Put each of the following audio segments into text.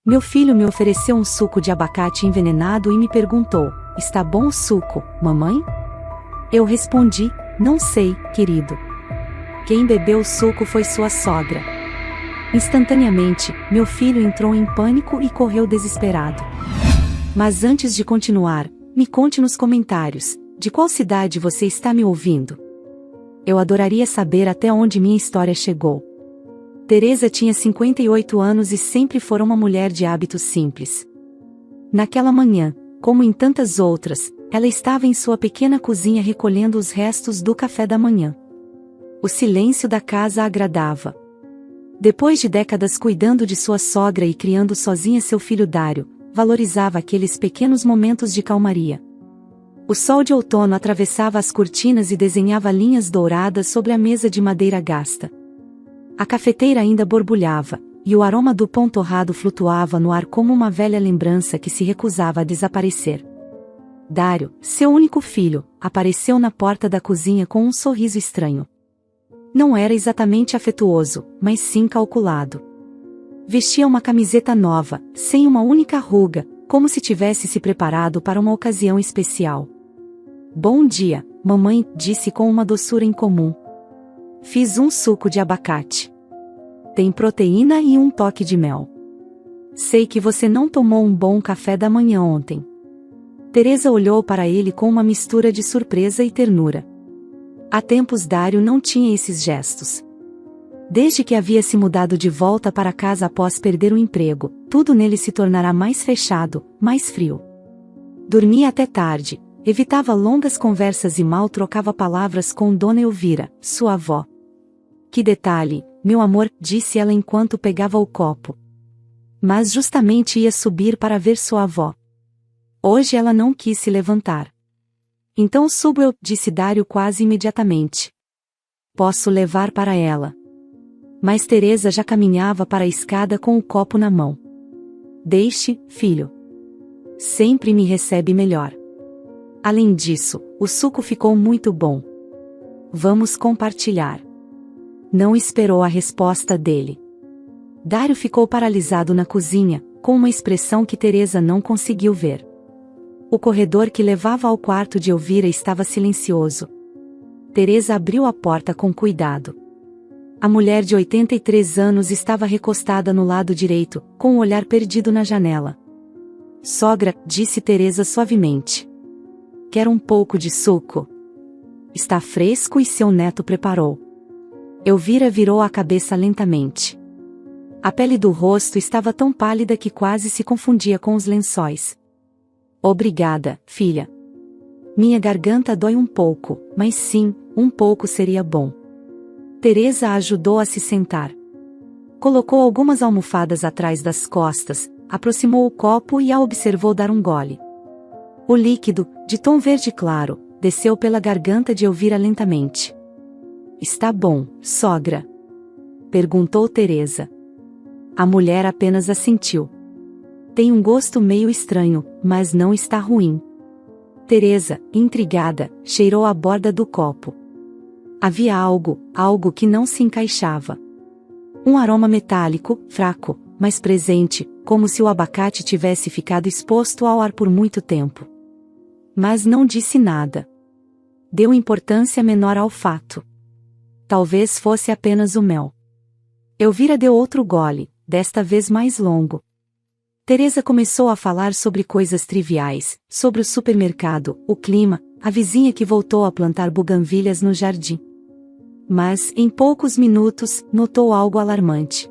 Meu filho me ofereceu um suco de abacate envenenado e me perguntou: "Está bom o suco, mamãe?" Eu respondi: "Não sei, querido." Quem bebeu o suco foi sua sogra. Instantaneamente, meu filho entrou em pânico e correu desesperado. Mas antes de continuar, me conte nos comentários, de qual cidade você está me ouvindo? Eu adoraria saber até onde minha história chegou. Teresa tinha 58 anos e sempre fora uma mulher de hábitos simples. Naquela manhã, como em tantas outras, ela estava em sua pequena cozinha recolhendo os restos do café da manhã. O silêncio da casa a agradava. Depois de décadas cuidando de sua sogra e criando sozinha seu filho Dário, valorizava aqueles pequenos momentos de calmaria. O sol de outono atravessava as cortinas e desenhava linhas douradas sobre a mesa de madeira gasta. A cafeteira ainda borbulhava, e o aroma do pão torrado flutuava no ar como uma velha lembrança que se recusava a desaparecer. Dário, seu único filho, apareceu na porta da cozinha com um sorriso estranho. Não era exatamente afetuoso, mas sim calculado. Vestia uma camiseta nova, sem uma única ruga, como se tivesse se preparado para uma ocasião especial. "Bom dia, mamãe", disse com uma doçura incomum. "Fiz um suco de abacate. Tem proteína e um toque de mel. Sei que você não tomou um bom café da manhã ontem." Teresa olhou para ele com uma mistura de surpresa e ternura. Há tempos Dário não tinha esses gestos. Desde que havia se mudado de volta para casa após perder o emprego, tudo nele se tornara mais fechado, mais frio. Dormia até tarde, evitava longas conversas e mal trocava palavras com Dona Elvira, sua avó. "Que detalhe, meu amor", disse ela enquanto pegava o copo. Mas justamente ia subir para ver sua avó. Hoje ela não quis se levantar. "Então subo eu", disse Dário quase imediatamente. "Posso levar para ela." Mas Teresa já caminhava para a escada com o copo na mão. "Deixe, filho. Sempre me recebe melhor. Além disso, o suco ficou muito bom. Vamos compartilhar." Não esperou a resposta dele. Dário ficou paralisado na cozinha, com uma expressão que Teresa não conseguiu ver. O corredor que levava ao quarto de Elvira estava silencioso. Teresa abriu a porta com cuidado. A mulher de 83 anos estava recostada no lado direito, com o olhar perdido na janela. "Sogra", disse Teresa suavemente. "Quer um pouco de suco? Está fresco e seu neto preparou." Elvira virou a cabeça lentamente. A pele do rosto estava tão pálida que quase se confundia com os lençóis. "Obrigada, filha. Minha garganta dói um pouco, mas sim, um pouco seria bom." Teresa a ajudou a se sentar. Colocou algumas almofadas atrás das costas, aproximou o copo e a observou dar um gole. O líquido, de tom verde claro, desceu pela garganta de Elvira lentamente. "Está bom, sogra?" perguntou Teresa. A mulher apenas assentiu. "Tem um gosto meio estranho, mas não está ruim." Teresa, intrigada, cheirou a borda do copo. Havia algo que não se encaixava. Um aroma metálico, fraco, mas presente, como se o abacate tivesse ficado exposto ao ar por muito tempo. Mas não disse nada. Deu importância menor ao fato. Talvez fosse apenas o mel. Elvira deu outro gole, desta vez mais longo. Teresa começou a falar sobre coisas triviais, sobre o supermercado, o clima, a vizinha que voltou a plantar buganvílias no jardim. Mas, em poucos minutos, notou algo alarmante.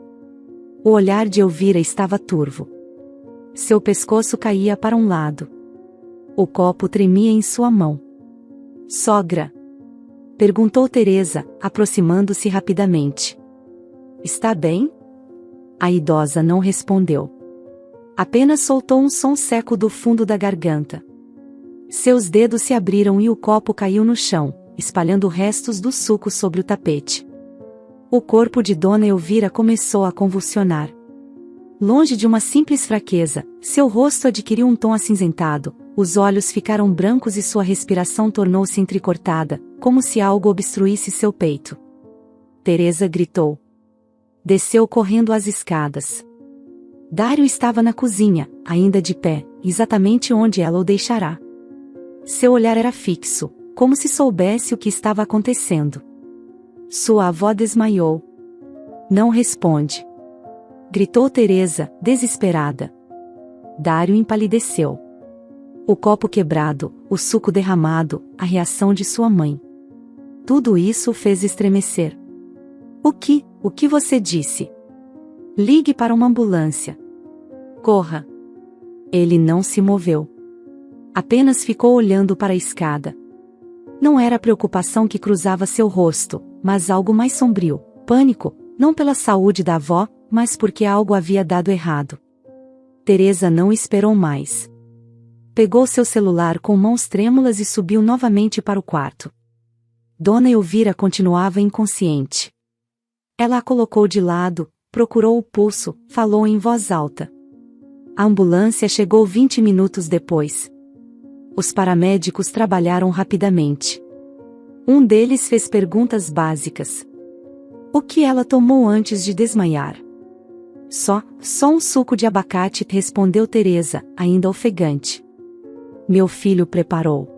O olhar de Elvira estava turvo. Seu pescoço caía para um lado. O copo tremia em sua mão. "Sogra?" perguntou Teresa, aproximando-se rapidamente. "Está bem?" A idosa não respondeu. Apenas soltou um som seco do fundo da garganta. Seus dedos se abriram e o copo caiu no chão, espalhando restos do suco sobre o tapete. O corpo de Dona Elvira começou a convulsionar. Longe de uma simples fraqueza, seu rosto adquiriu um tom acinzentado, os olhos ficaram brancos e sua respiração tornou-se entrecortada, como se algo obstruísse seu peito. Teresa gritou. Desceu correndo as escadas. Dário estava na cozinha, ainda de pé, exatamente onde ela o deixará. Seu olhar era fixo, como se soubesse o que estava acontecendo. Sua avó desmaiou. Não responde. Gritou Teresa, desesperada. Dário empalideceu. O copo quebrado, o suco derramado, a reação de sua mãe. Tudo isso o fez estremecer. O que você disse? Ligue para uma ambulância. Corra. Ele não se moveu. Apenas ficou olhando para a escada. Não era a preocupação que cruzava seu rosto, mas algo mais sombrio, pânico, não pela saúde da avó, mas porque algo havia dado errado. Teresa não esperou mais. Pegou seu celular com mãos trêmulas e subiu novamente para o quarto. Dona Elvira continuava inconsciente. Ela a colocou de lado, procurou o pulso, falou em voz alta. A ambulância chegou 20 minutos depois. Os paramédicos trabalharam rapidamente. Um deles fez perguntas básicas. O que ela tomou antes de desmaiar? Só um suco de abacate, respondeu Teresa, ainda ofegante. Meu filho preparou.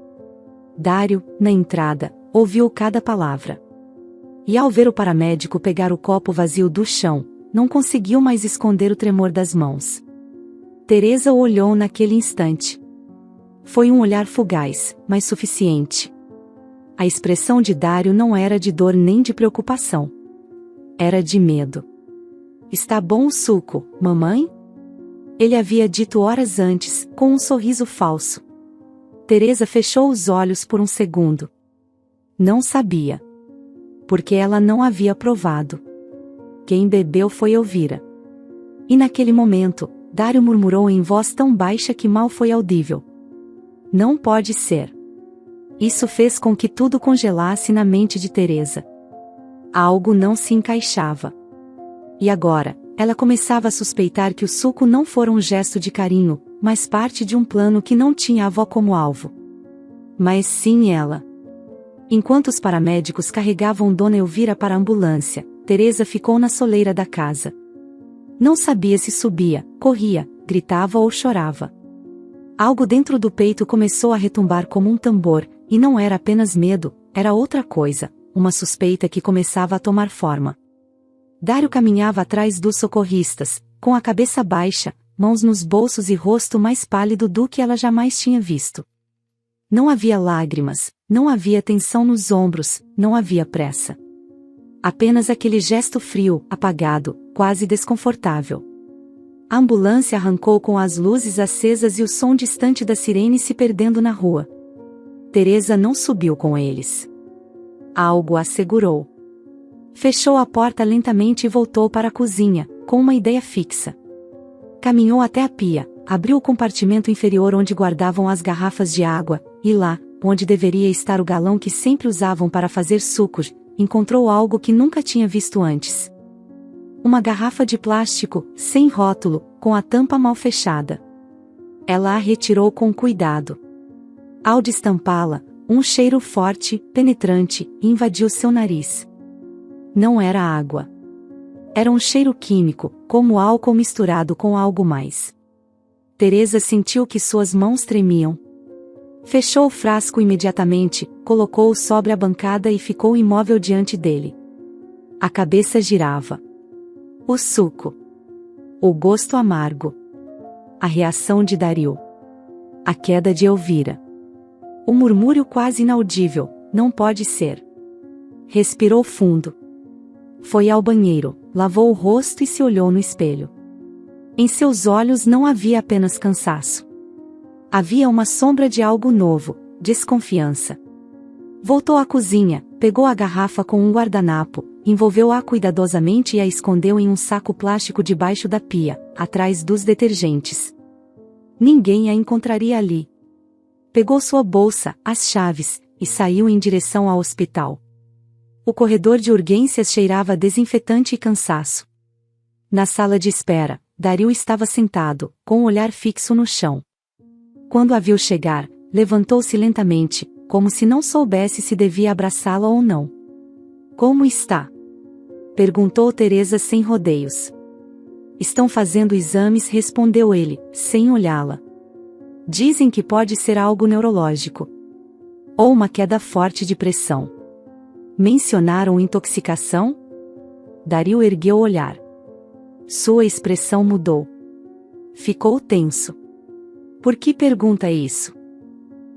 Dário, na entrada, ouviu cada palavra. E ao ver o paramédico pegar o copo vazio do chão, não conseguiu mais esconder o tremor das mãos. Teresa o olhou naquele instante. Foi um olhar fugaz, mas suficiente. A expressão de Dário não era de dor nem de preocupação. Era de medo. Está bom o suco, mamãe? Ele havia dito horas antes, com um sorriso falso. Teresa fechou os olhos por um segundo. Não sabia. Porque ela não havia provado. Quem bebeu foi Elvira. E naquele momento, Dário murmurou em voz tão baixa que mal foi audível. Não pode ser. Isso fez com que tudo congelasse na mente de Teresa. Algo não se encaixava. E agora, ela começava a suspeitar que o suco não fora um gesto de carinho, mas parte de um plano que não tinha a avó como alvo. Mas sim ela. Enquanto os paramédicos carregavam Dona Elvira para a ambulância, Teresa ficou na soleira da casa. Não sabia se subia, corria, gritava ou chorava. Algo dentro do peito começou a retumbar como um tambor, e não era apenas medo, era outra coisa, uma suspeita que começava a tomar forma. Dário caminhava atrás dos socorristas, com a cabeça baixa, mãos nos bolsos e rosto mais pálido do que ela jamais tinha visto. Não havia lágrimas, não havia tensão nos ombros, não havia pressa. Apenas aquele gesto frio, apagado, quase desconfortável. A ambulância arrancou com as luzes acesas e o som distante da sirene se perdendo na rua. Teresa não subiu com eles. Algo a segurou. Fechou a porta lentamente e voltou para a cozinha, com uma ideia fixa. Caminhou até a pia, abriu o compartimento inferior onde guardavam as garrafas de água, e lá, onde deveria estar o galão que sempre usavam para fazer sucos, encontrou algo que nunca tinha visto antes. Uma garrafa de plástico, sem rótulo, com a tampa mal fechada. Ela a retirou com cuidado. Ao destampá-la, um cheiro forte, penetrante, invadiu seu nariz. Não era água. Era um cheiro químico, como álcool misturado com algo mais. Teresa sentiu que suas mãos tremiam. Fechou o frasco imediatamente, colocou-o sobre a bancada e ficou imóvel diante dele. A cabeça girava. O suco. O gosto amargo. A reação de Dário. A queda de Elvira. O murmúrio quase inaudível, não pode ser. Respirou fundo. Foi ao banheiro, lavou o rosto e se olhou no espelho. Em seus olhos não havia apenas cansaço. Havia uma sombra de algo novo, desconfiança. Voltou à cozinha, pegou a garrafa com um guardanapo, envolveu-a cuidadosamente e a escondeu em um saco plástico debaixo da pia, atrás dos detergentes. Ninguém a encontraria ali. Pegou sua bolsa, as chaves, e saiu em direção ao hospital. O corredor de urgências cheirava a desinfetante e cansaço. Na sala de espera, Dário estava sentado, com o olhar fixo no chão. Quando a viu chegar, levantou-se lentamente, como se não soubesse se devia abraçá-la ou não. Como está? Perguntou Teresa sem rodeios. Estão fazendo exames, respondeu ele, sem olhá-la. Dizem que pode ser algo neurológico. Ou uma queda forte de pressão. Mencionaram intoxicação? Dario ergueu o olhar. Sua expressão mudou. Ficou tenso. Por que pergunta isso?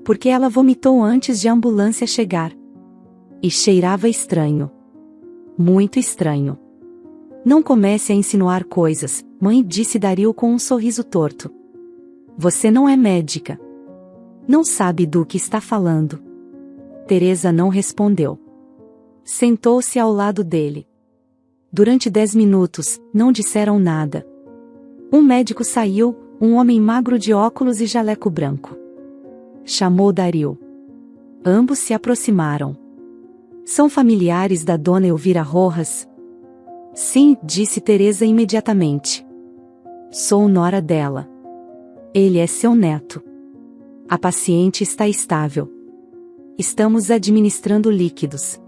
Porque ela vomitou antes de a ambulância chegar. E cheirava estranho. Muito estranho. Não comece a insinuar coisas, mãe, disse Dario com um sorriso torto. Você não é médica. Não sabe do que está falando. Teresa não respondeu. Sentou-se ao lado dele. Durante 10 minutos, não disseram nada. Um médico saiu, um homem magro de óculos e jaleco branco. Chamou Dario. Ambos se aproximaram. São familiares da dona Elvira Rojas? Sim, disse Teresa imediatamente. Sou nora dela. Ele é seu neto. A paciente está estável. Estamos administrando líquidos.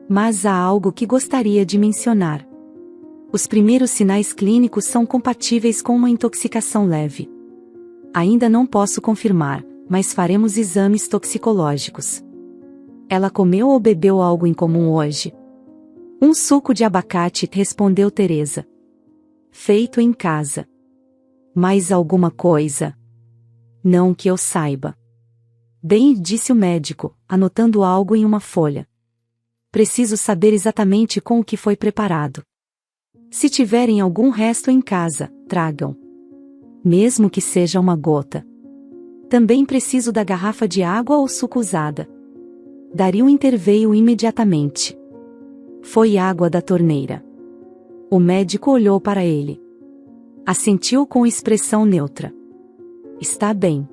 Mas há algo que gostaria de mencionar. Os primeiros sinais clínicos são compatíveis com uma intoxicação leve. Ainda não posso confirmar, mas faremos exames toxicológicos. Ela comeu ou bebeu algo incomum hoje? Um suco de abacate, respondeu Teresa. Feito em casa. Mais alguma coisa? Não que eu saiba. Bem, disse o médico, anotando algo em uma folha. Preciso saber exatamente com o que foi preparado. Se tiverem algum resto em casa, tragam. Mesmo que seja uma gota. Também preciso da garrafa de água ou suco usada. Dario interveio imediatamente. Foi água da torneira. O médico olhou para ele. Assentiu com expressão neutra. Está bem.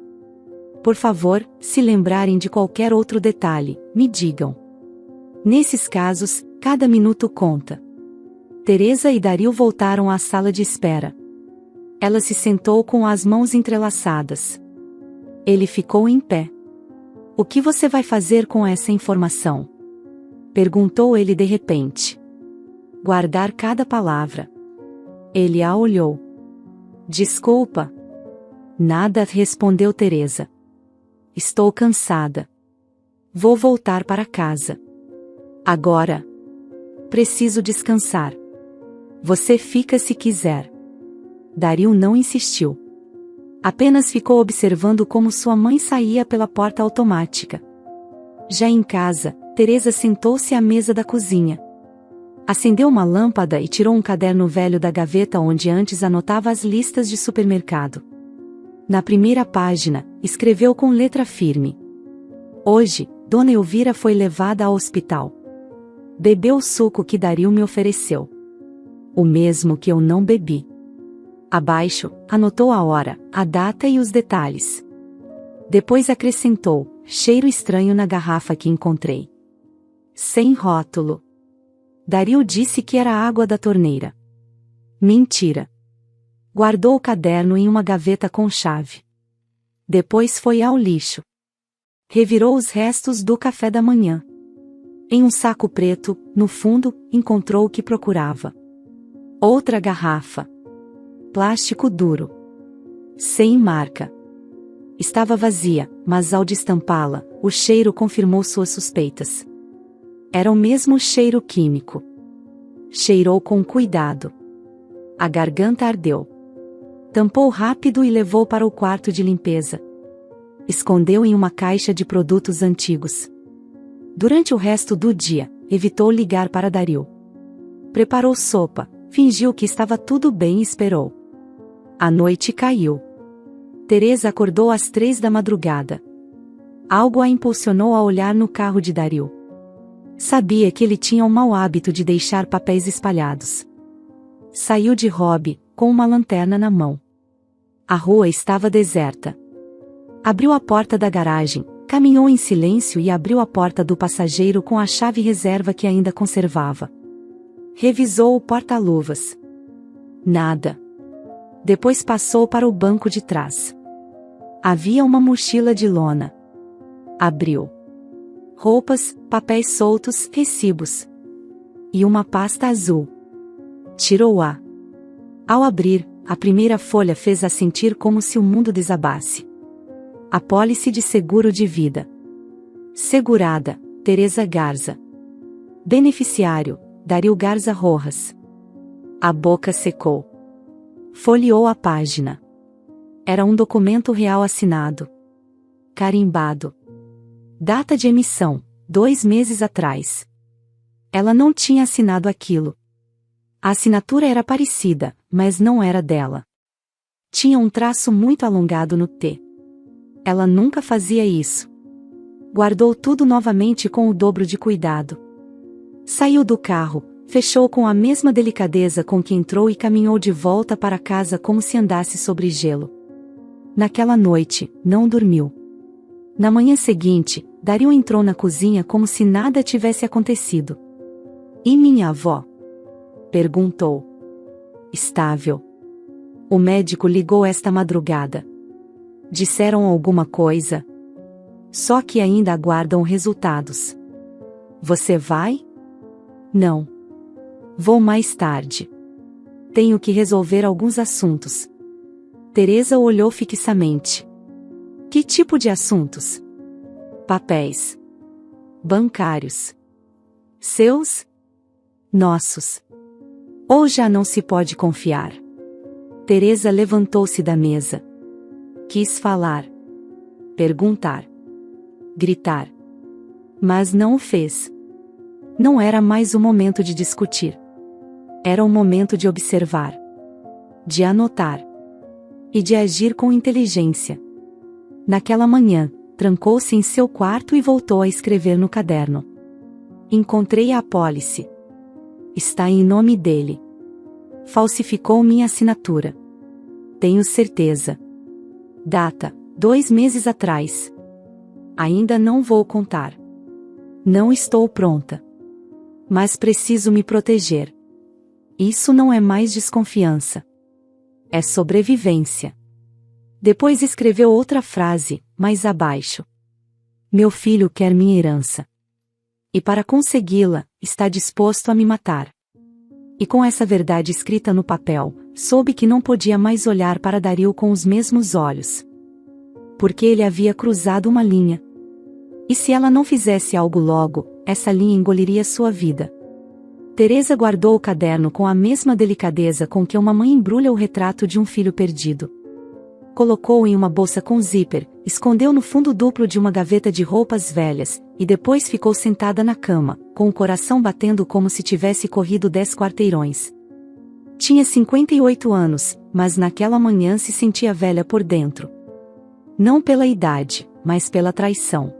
Por favor, se lembrarem de qualquer outro detalhe, me digam. Nesses casos, cada minuto conta. Teresa e Dario voltaram à sala de espera. Ela se sentou com as mãos entrelaçadas. Ele ficou em pé. O que você vai fazer com essa informação? Perguntou ele de repente. Guardar cada palavra. Ele a olhou. Desculpa. Nada, respondeu Teresa. Estou cansada. Vou voltar para casa. Agora. Preciso descansar. Você fica se quiser. Dario não insistiu. Apenas ficou observando como sua mãe saía pela porta automática. Já em casa, Teresa sentou-se à mesa da cozinha. Acendeu uma lâmpada e tirou um caderno velho da gaveta onde antes anotava as listas de supermercado. Na primeira página, escreveu com letra firme. Hoje, Dona Elvira foi levada ao hospital. Bebeu o suco que Dario me ofereceu. O mesmo que eu não bebi. Abaixo, anotou a hora, a data e os detalhes. Depois acrescentou, cheiro estranho na garrafa que encontrei. Sem rótulo. Dario disse que era água da torneira. Mentira. Guardou o caderno em uma gaveta com chave. Depois foi ao lixo. Revirou os restos do café da manhã. Em um saco preto, no fundo, encontrou o que procurava. Outra garrafa. Plástico duro. Sem marca. Estava vazia, mas ao destampá-la, o cheiro confirmou suas suspeitas. Era o mesmo cheiro químico. Cheirou com cuidado. A garganta ardeu. Tampou rápido e levou para o quarto de limpeza. Escondeu em uma caixa de produtos antigos. Durante o resto do dia, evitou ligar para Dario. Preparou sopa, fingiu que estava tudo bem e esperou. A noite caiu. Teresa acordou às 3 da madrugada. Algo a impulsionou a olhar no carro de Dario. Sabia que ele tinha o mau hábito de deixar papéis espalhados. Saiu de hobby, com uma lanterna na mão. A rua estava deserta. Abriu a porta da garagem, caminhou em silêncio e abriu a porta do passageiro com a chave reserva que ainda conservava. Revisou o porta-luvas. Nada. Depois passou para o banco de trás. Havia uma mochila de lona. Abriu. Roupas, papéis soltos, recibos. E uma pasta azul. Tirou-a. Ao abrir, a primeira folha fez-a sentir como se o mundo desabasse. Apólice de seguro de vida. Segurada, Teresa Garza. Beneficiário, Dario Garza Rojas. A boca secou. Folheou a página. Era um documento real assinado. Carimbado. Data de emissão, 2 meses atrás. Ela não tinha assinado aquilo. A assinatura era parecida, mas não era dela. Tinha um traço muito alongado no T. Ela nunca fazia isso. Guardou tudo novamente com o dobro de cuidado. Saiu do carro, fechou com a mesma delicadeza com que entrou e caminhou de volta para casa como se andasse sobre gelo. Naquela noite, não dormiu. Na manhã seguinte, Dario entrou na cozinha como se nada tivesse acontecido. E minha avó? Perguntou. Estável. O médico ligou esta madrugada. Disseram alguma coisa? Só que ainda aguardam resultados. Você vai? Não. Vou mais tarde. Tenho que resolver alguns assuntos. Teresa olhou fixamente. Que tipo de assuntos? Papéis. Bancários. Seus? Nossos. Ou já não se pode confiar? Teresa levantou-se da mesa. Quis falar. Perguntar. Gritar. Mas não o fez. Não era mais o momento de discutir. Era o momento de observar. De anotar. E de agir com inteligência. Naquela manhã, trancou-se em seu quarto e voltou a escrever no caderno. Encontrei a apólice. Está em nome dele. Falsificou minha assinatura. Tenho certeza. Data, 2 meses atrás. Ainda não vou contar. Não estou pronta. Mas preciso me proteger. Isso não é mais desconfiança. É sobrevivência. Depois escreveu outra frase, mais abaixo. Meu filho quer minha herança. E para consegui-la, está disposto a me matar. E com essa verdade escrita no papel, soube que não podia mais olhar para Dario com os mesmos olhos. Porque ele havia cruzado uma linha. E se ela não fizesse algo logo, essa linha engoliria sua vida. Teresa guardou o caderno com a mesma delicadeza com que uma mãe embrulha o retrato de um filho perdido. Colocou-o em uma bolsa com zíper, escondeu no fundo duplo de uma gaveta de roupas velhas, e depois ficou sentada na cama, com o coração batendo como se tivesse corrido 10 quarteirões. Tinha 58 anos, mas naquela manhã se sentia velha por dentro. Não pela idade, mas pela traição.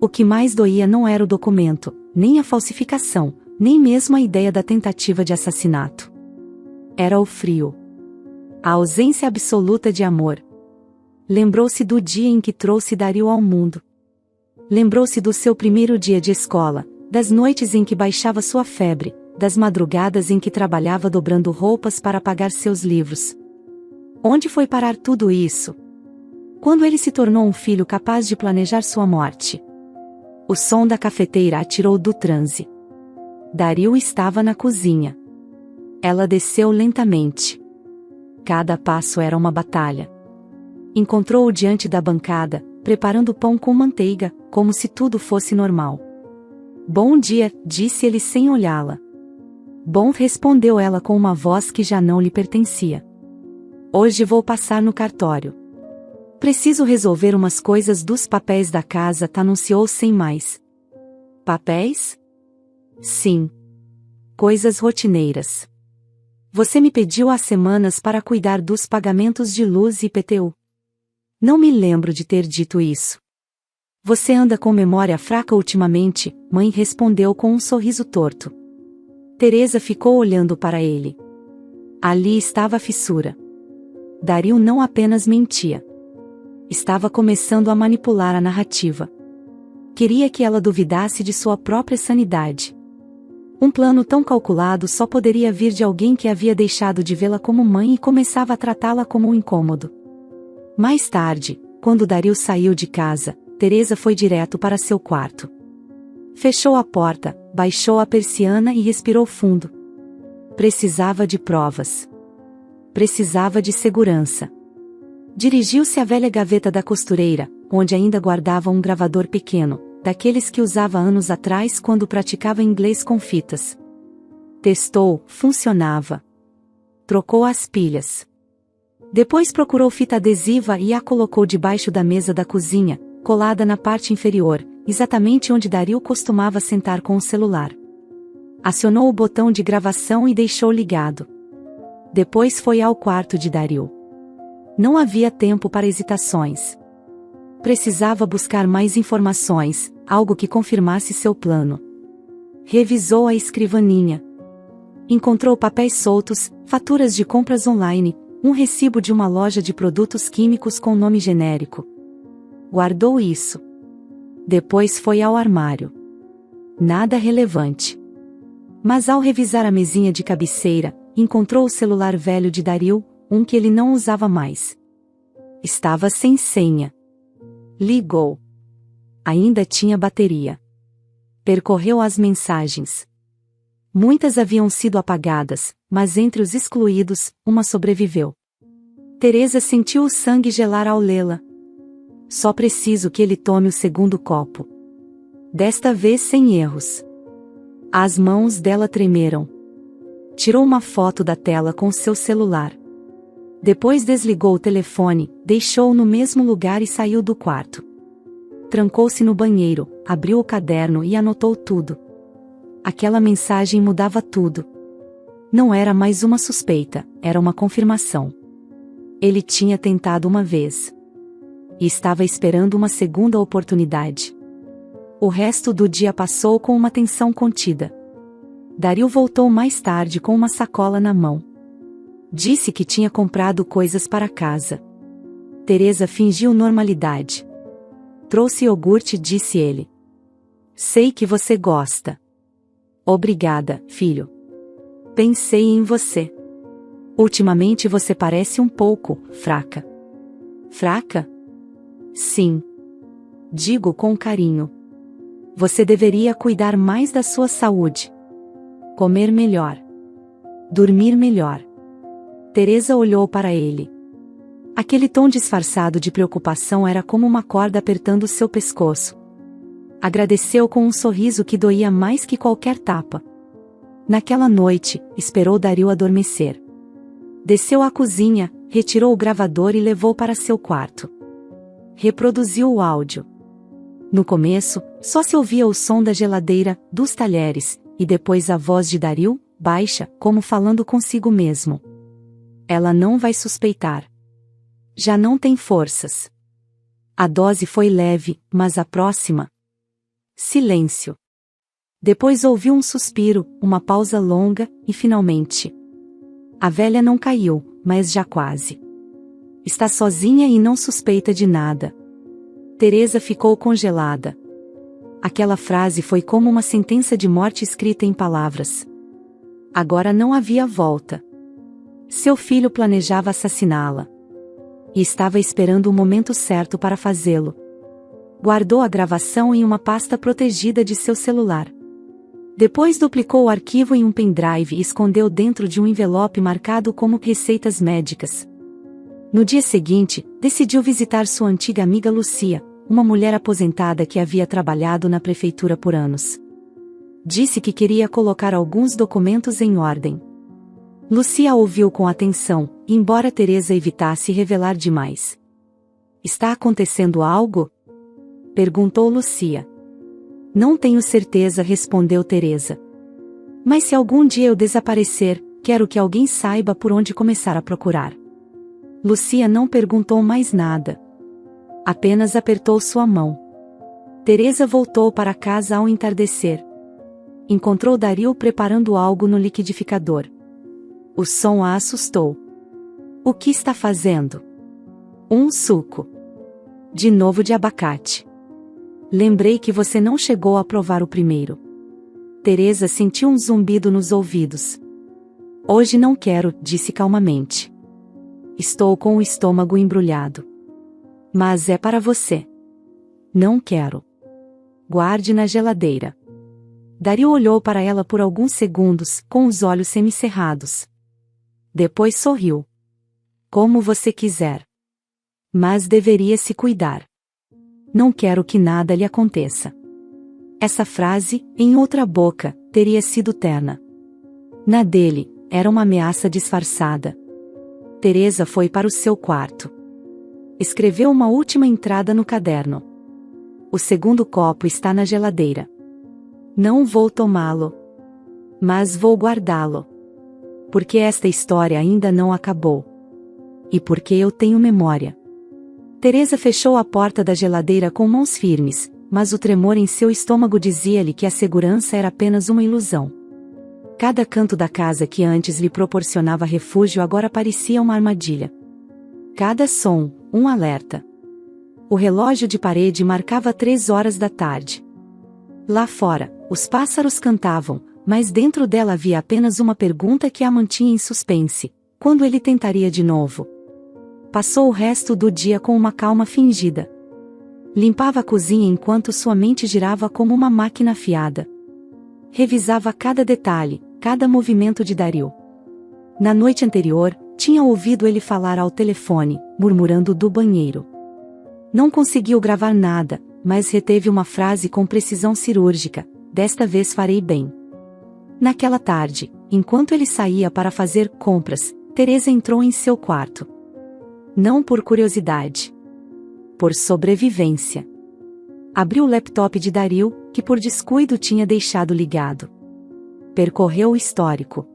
O que mais doía não era o documento, nem a falsificação, nem mesmo a ideia da tentativa de assassinato. Era o frio. A ausência absoluta de amor. Lembrou-se do dia em que trouxe Dario ao mundo. Lembrou-se do seu primeiro dia de escola, das noites em que baixava sua febre, das madrugadas em que trabalhava dobrando roupas para pagar seus livros. Onde foi parar tudo isso? Quando ele se tornou um filho capaz de planejar sua morte. O som da cafeteira a tirou do transe. Dario estava na cozinha. Ela desceu lentamente. Cada passo era uma batalha. Encontrou-o diante da bancada, preparando pão com manteiga, como se tudo fosse normal. Bom dia, disse ele sem olhá-la. Bom, respondeu ela com uma voz que já não lhe pertencia. Hoje vou passar no cartório. Preciso resolver umas coisas dos papéis da casa, anunciou sem mais. Papéis? Sim. Coisas rotineiras. Você me pediu há semanas para cuidar dos pagamentos de luz e IPTU. Não me lembro de ter dito isso. Você anda com memória fraca ultimamente, mãe respondeu com um sorriso torto. Teresa ficou olhando para ele. Ali estava a fissura. Dario não apenas mentia. Estava começando a manipular a narrativa. Queria que ela duvidasse de sua própria sanidade. Um plano tão calculado só poderia vir de alguém que havia deixado de vê-la como mãe e começava a tratá-la como um incômodo. Mais tarde, quando Dario saiu de casa, Teresa foi direto para seu quarto. Fechou a porta, baixou a persiana e respirou fundo. Precisava de provas. Precisava de segurança. Dirigiu-se à velha gaveta da costureira, onde ainda guardava um gravador pequeno, daqueles que usava anos atrás quando praticava inglês com fitas. Testou, funcionava. Trocou as pilhas. Depois procurou fita adesiva e a colocou debaixo da mesa da cozinha, colada na parte inferior, exatamente onde Dario costumava sentar com o celular. Acionou o botão de gravação e deixou ligado. Depois foi ao quarto de Dario. Não havia tempo para hesitações. Precisava buscar mais informações, algo que confirmasse seu plano. Revisou a escrivaninha. Encontrou papéis soltos, faturas de compras online, um recibo de uma loja de produtos químicos com nome genérico. Guardou isso. Depois foi ao armário. Nada relevante. Mas ao revisar a mesinha de cabeceira, encontrou o celular velho de Dario, um que ele não usava mais. Estava sem senha. Ligou. Ainda tinha bateria. Percorreu as mensagens. Muitas haviam sido apagadas, mas entre os excluídos, uma sobreviveu. Teresa sentiu o sangue gelar ao lê-la. Só preciso que ele tome o segundo copo. Desta vez sem erros. As mãos dela tremeram. Tirou uma foto da tela com seu celular. Depois desligou o telefone, deixou-o no mesmo lugar e saiu do quarto. Trancou-se no banheiro, abriu o caderno e anotou tudo. Aquela mensagem mudava tudo. Não era mais uma suspeita, era uma confirmação. Ele tinha tentado uma vez. E estava esperando uma segunda oportunidade. O resto do dia passou com uma tensão contida. Dario voltou mais tarde com uma sacola na mão. Disse que tinha comprado coisas para casa. Teresa fingiu normalidade. Trouxe iogurte, disse ele. Sei que você gosta. Obrigada, filho. Pensei em você. Ultimamente você parece um pouco fraca. Fraca? Sim. Digo com carinho. Você deveria cuidar mais da sua saúde. Comer melhor. Dormir melhor. Teresa olhou para ele. Aquele tom disfarçado de preocupação era como uma corda apertando seu pescoço. Agradeceu com um sorriso que doía mais que qualquer tapa. Naquela noite, esperou Dario adormecer. Desceu à cozinha, retirou o gravador e levou para seu quarto. Reproduziu o áudio. No começo, só se ouvia o som da geladeira, dos talheres, e depois a voz de Dario, baixa, como falando consigo mesmo. Ela não vai suspeitar. Já não tem forças. A dose foi leve, mas a próxima... Silêncio. Depois ouviu um suspiro, uma pausa longa, e finalmente... A velha não caiu, mas já quase. Está sozinha e não suspeita de nada. Teresa ficou congelada. Aquela frase foi como uma sentença de morte escrita em palavras. Agora não havia volta. Seu filho planejava assassiná-la. E estava esperando o momento certo para fazê-lo. Guardou a gravação em uma pasta protegida de seu celular. Depois duplicou o arquivo em um pendrive e escondeu dentro de um envelope marcado como receitas médicas. No dia seguinte, decidiu visitar sua antiga amiga Lucia, uma mulher aposentada que havia trabalhado na prefeitura por anos. Disse que queria colocar alguns documentos em ordem. Lucia ouviu com atenção, embora Teresa evitasse revelar demais. Está acontecendo algo? Perguntou Lucia. Não tenho certeza, respondeu Teresa. Mas se algum dia eu desaparecer, quero que alguém saiba por onde começar a procurar. Lucia não perguntou mais nada. Apenas apertou sua mão. Teresa voltou para casa ao entardecer. Encontrou Dario preparando algo no liquidificador. O som a assustou. O que está fazendo? Um suco. De novo de abacate. Lembrei que você não chegou a provar o primeiro. Teresa sentiu um zumbido nos ouvidos. Hoje não quero, disse calmamente. Estou com o estômago embrulhado. Mas é para você. Não quero. Guarde na geladeira. Dario olhou para ela por alguns segundos, com os olhos semicerrados. Depois sorriu. Como você quiser. Mas deveria se cuidar. Não quero que nada lhe aconteça. Essa frase, em outra boca, teria sido terna. Na dele, era uma ameaça disfarçada. Teresa foi para o seu quarto. Escreveu uma última entrada no caderno. O segundo copo está na geladeira. Não vou tomá-lo. Mas vou guardá-lo. Porque esta história ainda não acabou. E porque eu tenho memória. Teresa fechou a porta da geladeira com mãos firmes, mas o tremor em seu estômago dizia-lhe que a segurança era apenas uma ilusão. Cada canto da casa que antes lhe proporcionava refúgio agora parecia uma armadilha. Cada som, um alerta. O relógio de parede marcava 3 horas da tarde. Lá fora, os pássaros cantavam, mas dentro dela havia apenas uma pergunta que a mantinha em suspense: quando ele tentaria de novo? Passou o resto do dia com uma calma fingida. Limpava a cozinha enquanto sua mente girava como uma máquina afiada. Revisava cada detalhe, cada movimento de Dario. Na noite anterior, tinha ouvido ele falar ao telefone, murmurando do banheiro. Não conseguiu gravar nada, mas reteve uma frase com precisão cirúrgica: desta vez farei bem. Naquela tarde, enquanto ele saía para fazer compras, Teresa entrou em seu quarto. Não por curiosidade. Por sobrevivência. Abriu o laptop de Dario, que por descuido tinha deixado ligado. Percorreu o histórico.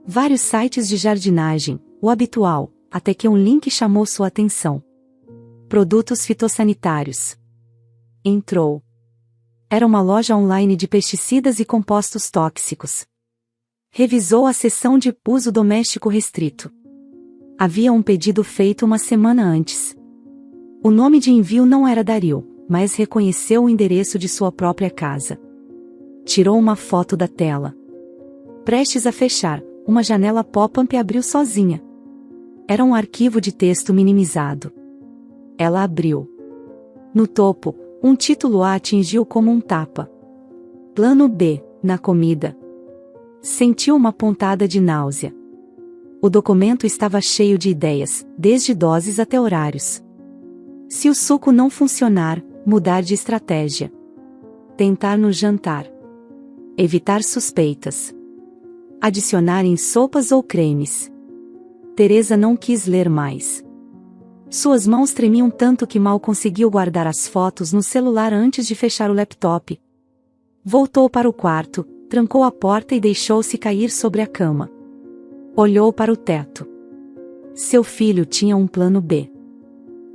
Vários sites de jardinagem, o habitual, até que um link chamou sua atenção. Produtos fitossanitários. Entrou. Era uma loja online de pesticidas e compostos tóxicos. Revisou a seção de uso doméstico restrito. Havia um pedido feito uma semana antes. O nome de envio não era Dario, mas reconheceu o endereço de sua própria casa. Tirou uma foto da tela. Prestes a fechar, uma janela pop-up abriu sozinha. Era um arquivo de texto minimizado. Ela abriu. No topo, um título a atingiu como um tapa. Plano B, na comida. Sentiu uma pontada de náusea. O documento estava cheio de ideias, desde doses até horários. Se o suco não funcionar, mudar de estratégia. Tentar no jantar. Evitar suspeitas. Adicionar em sopas ou cremes. Teresa não quis ler mais. Suas mãos tremiam tanto que mal conseguiu guardar as fotos no celular antes de fechar o laptop. Voltou para o quarto, trancou a porta e deixou-se cair sobre a cama. Olhou para o teto. Seu filho tinha um plano B.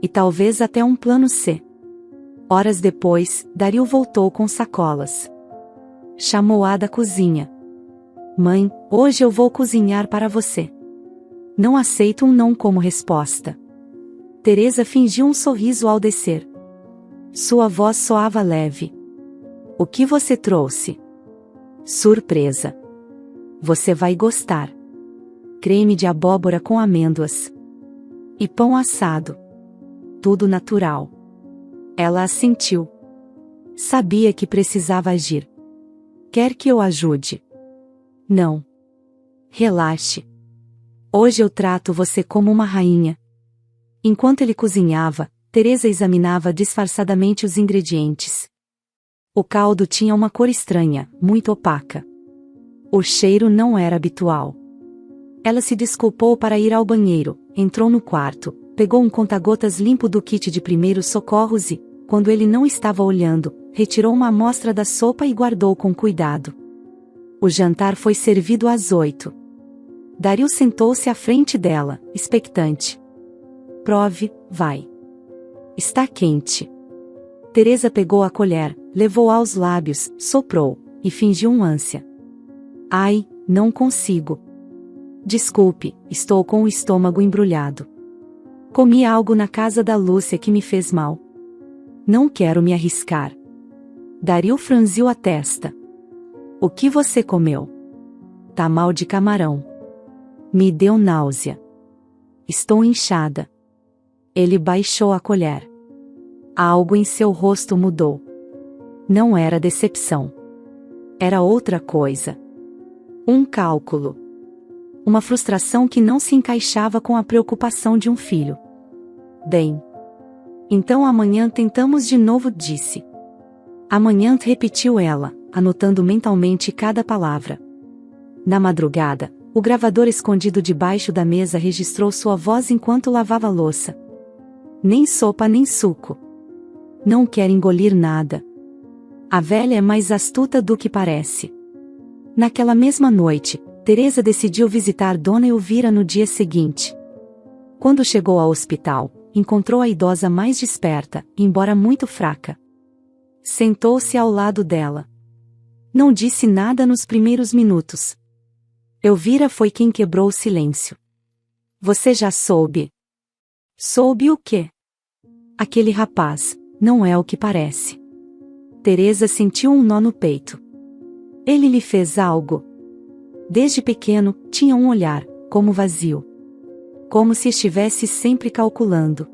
E talvez até um plano C. Horas depois, Dario voltou com sacolas. Chamou-a da cozinha. Mãe, hoje eu vou cozinhar para você. Não aceito um não como resposta. Teresa fingiu um sorriso ao descer. Sua voz soava leve. O que você trouxe? Surpresa. Você vai gostar. Creme de abóbora com amêndoas. E pão assado. Tudo natural. Ela assentiu. Sabia que precisava agir. Quer que eu ajude? Não. Relaxe. Hoje eu trato você como uma rainha. Enquanto ele cozinhava, Teresa examinava disfarçadamente os ingredientes. O caldo tinha uma cor estranha, muito opaca. O cheiro não era habitual. Ela se desculpou para ir ao banheiro, entrou no quarto, pegou um conta-gotas limpo do kit de primeiros socorros e, quando ele não estava olhando, retirou uma amostra da sopa e guardou com cuidado. O jantar foi servido às 8. Dario sentou-se à frente dela, expectante. Prove, vai. Está quente. Teresa pegou a colher, levou aos lábios, soprou, e fingiu ânsia. Ai, não consigo. Desculpe, estou com o estômago embrulhado. Comi algo na casa da Lúcia que me fez mal. Não quero me arriscar. Dario franziu a testa. O que você comeu? Tamal de camarão. Me deu náusea. Estou inchada. Ele baixou a colher. Algo em seu rosto mudou. Não era decepção. Era outra coisa. Um cálculo. Uma frustração que não se encaixava com a preocupação de um filho. Bem. Então amanhã tentamos de novo, disse. Amanhã, repetiu ela, anotando mentalmente cada palavra. Na madrugada, o gravador escondido debaixo da mesa registrou sua voz enquanto lavava a louça. Nem sopa nem suco. Não quer engolir nada. A velha é mais astuta do que parece. Naquela mesma noite, Teresa decidiu visitar Dona Elvira no dia seguinte. Quando chegou ao hospital, encontrou a idosa mais desperta, embora muito fraca. Sentou-se ao lado dela. Não disse nada nos primeiros minutos. Elvira foi quem quebrou o silêncio. Você já soube? Soube o quê? Aquele rapaz, não é o que parece. Teresa sentiu um nó no peito. Ele lhe fez algo? Desde pequeno, tinha um olhar, como vazio. Como se estivesse sempre calculando.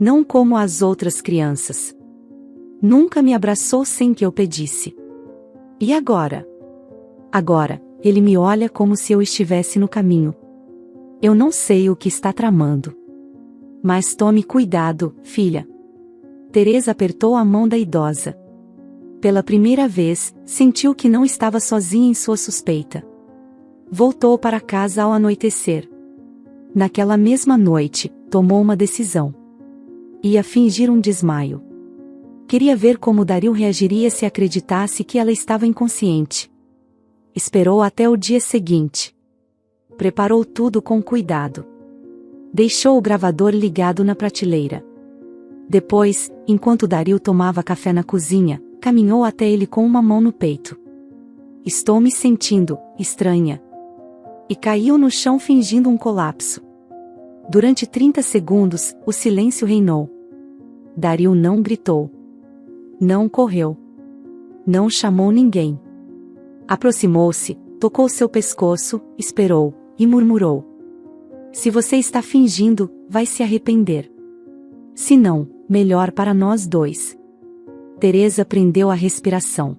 Não como as outras crianças. Nunca me abraçou sem que eu pedisse. E agora? Agora, ele me olha como se eu estivesse no caminho. Eu não sei o que está tramando. Mas tome cuidado, filha. Teresa apertou a mão da idosa. Pela primeira vez, sentiu que não estava sozinha em sua suspeita. Voltou para casa ao anoitecer. Naquela mesma noite, tomou uma decisão. Ia fingir um desmaio. Queria ver como Dario reagiria se acreditasse que ela estava inconsciente. Esperou até o dia seguinte. Preparou tudo com cuidado. Deixou o gravador ligado na prateleira. Depois, enquanto Dario tomava café na cozinha, caminhou até ele com uma mão no peito. Estou me sentindo estranha. E caiu no chão fingindo um colapso. Durante 30 segundos, o silêncio reinou. Dario não gritou. Não correu. Não chamou ninguém. Aproximou-se, tocou seu pescoço, esperou, e murmurou. Se você está fingindo, vai se arrepender. Se não, melhor para nós dois. Teresa prendeu a respiração.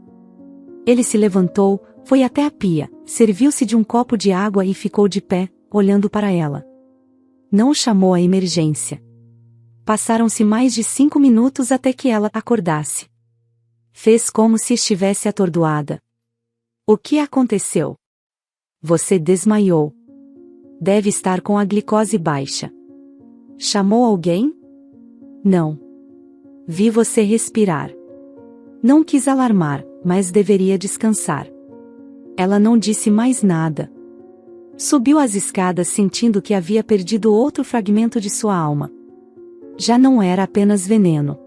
Ele se levantou, foi até a pia, serviu-se de um copo de água e ficou de pé, olhando para ela. Não chamou a emergência. Passaram-se mais de 5 minutos até que ela acordasse. Fez como se estivesse atordoada. O que aconteceu? Você desmaiou. Deve estar com a glicose baixa. Chamou alguém? Não. Vi você respirar. Não quis alarmar, mas deveria descansar. Ela não disse mais nada. Subiu as escadas sentindo que havia perdido outro fragmento de sua alma. Já não era apenas veneno.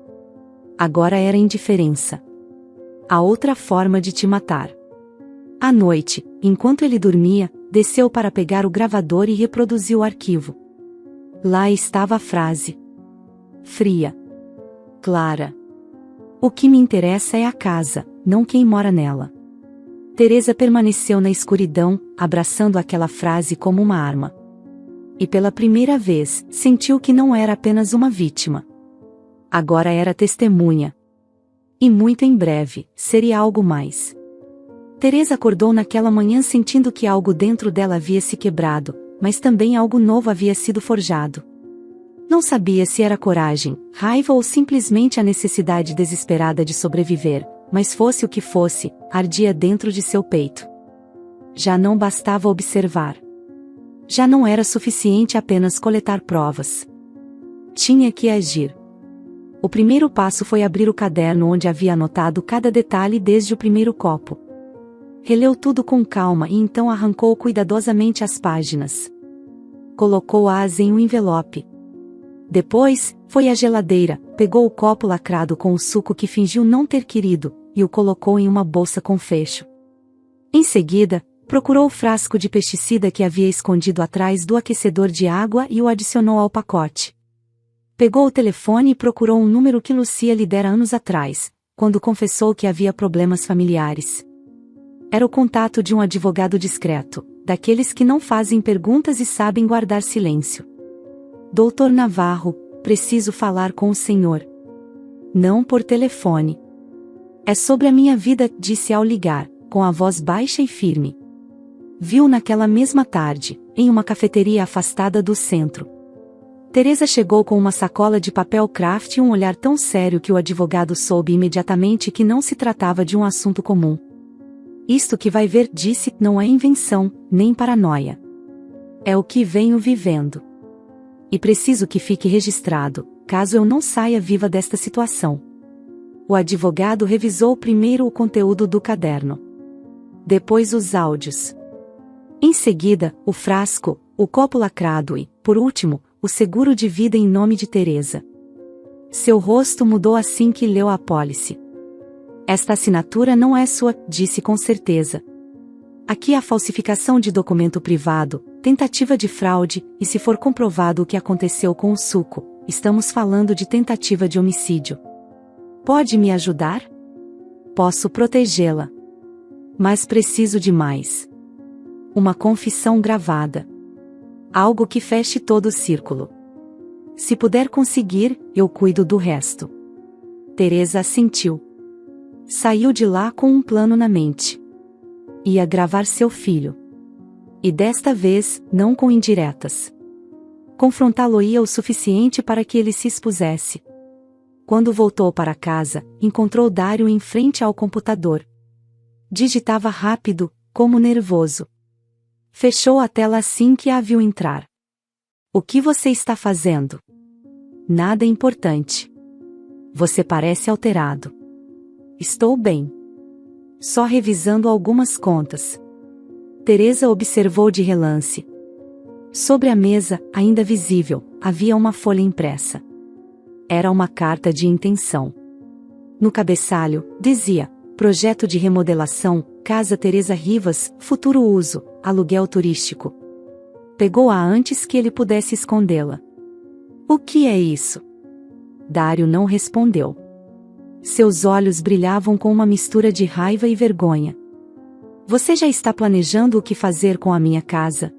Agora era indiferença. A outra forma de te matar. À noite, enquanto ele dormia, desceu para pegar o gravador e reproduziu o arquivo. Lá estava a frase. Fria. Clara. O que me interessa é a casa, não quem mora nela. Teresa permaneceu na escuridão, abraçando aquela frase como uma arma. E pela primeira vez, sentiu que não era apenas uma vítima. Agora era testemunha. E muito em breve, seria algo mais. Teresa acordou naquela manhã sentindo que algo dentro dela havia se quebrado, mas também algo novo havia sido forjado. Não sabia se era coragem, raiva ou simplesmente a necessidade desesperada de sobreviver, mas fosse o que fosse, ardia dentro de seu peito. Já não bastava observar. Já não era suficiente apenas coletar provas. Tinha que agir. O primeiro passo foi abrir o caderno onde havia anotado cada detalhe desde o primeiro copo. Releu tudo com calma e então arrancou cuidadosamente as páginas. Colocou-as em um envelope. Depois, foi à geladeira, pegou o copo lacrado com o suco que fingiu não ter querido, e o colocou em uma bolsa com fecho. Em seguida, procurou o frasco de pesticida que havia escondido atrás do aquecedor de água e o adicionou ao pacote. Pegou o telefone e procurou um número que Lucia lhe dera anos atrás, quando confessou que havia problemas familiares. Era o contato de um advogado discreto, daqueles que não fazem perguntas e sabem guardar silêncio. Doutor Navarro, preciso falar com o senhor. Não por telefone. É sobre a minha vida, disse ao ligar, com a voz baixa e firme. Viu naquela mesma tarde, em uma cafeteria afastada do centro. Teresa chegou com uma sacola de papel craft e um olhar tão sério que o advogado soube imediatamente que não se tratava de um assunto comum. Isto que vai ver, disse, não é invenção, nem paranoia. É o que venho vivendo. E preciso que fique registrado, caso eu não saia viva desta situação. O advogado revisou primeiro o conteúdo do caderno. Depois os áudios. Em seguida, o frasco, o copo lacrado e, por último, o seguro de vida em nome de Teresa. Seu rosto mudou assim que leu a apólice. Esta assinatura não é sua, disse com certeza. Aqui há falsificação de documento privado, tentativa de fraude, e se for comprovado o que aconteceu com o suco, estamos falando de tentativa de homicídio. Pode me ajudar? Posso protegê-la. Mas preciso de mais. Uma confissão gravada. Algo que feche todo o círculo. Se puder conseguir, eu cuido do resto. Teresa assentiu. Saiu de lá com um plano na mente. Ia gravar seu filho. E desta vez, não com indiretas. Confrontá-lo-ia o suficiente para que ele se expusesse. Quando voltou para casa, encontrou Dário em frente ao computador. Digitava rápido, como nervoso. Fechou a tela assim que a viu entrar. O que você está fazendo? Nada importante. Você parece alterado. Estou bem. Só revisando algumas contas. Teresa observou de relance. Sobre a mesa, ainda visível, havia uma folha impressa. Era uma carta de intenção. No cabeçalho, dizia: Projeto de remodelação, Casa Teresa Rivas, futuro uso, aluguel turístico. Pegou-a antes que ele pudesse escondê-la. O que é isso? Dário não respondeu. Seus olhos brilhavam com uma mistura de raiva e vergonha. Você já está planejando o que fazer com a minha casa?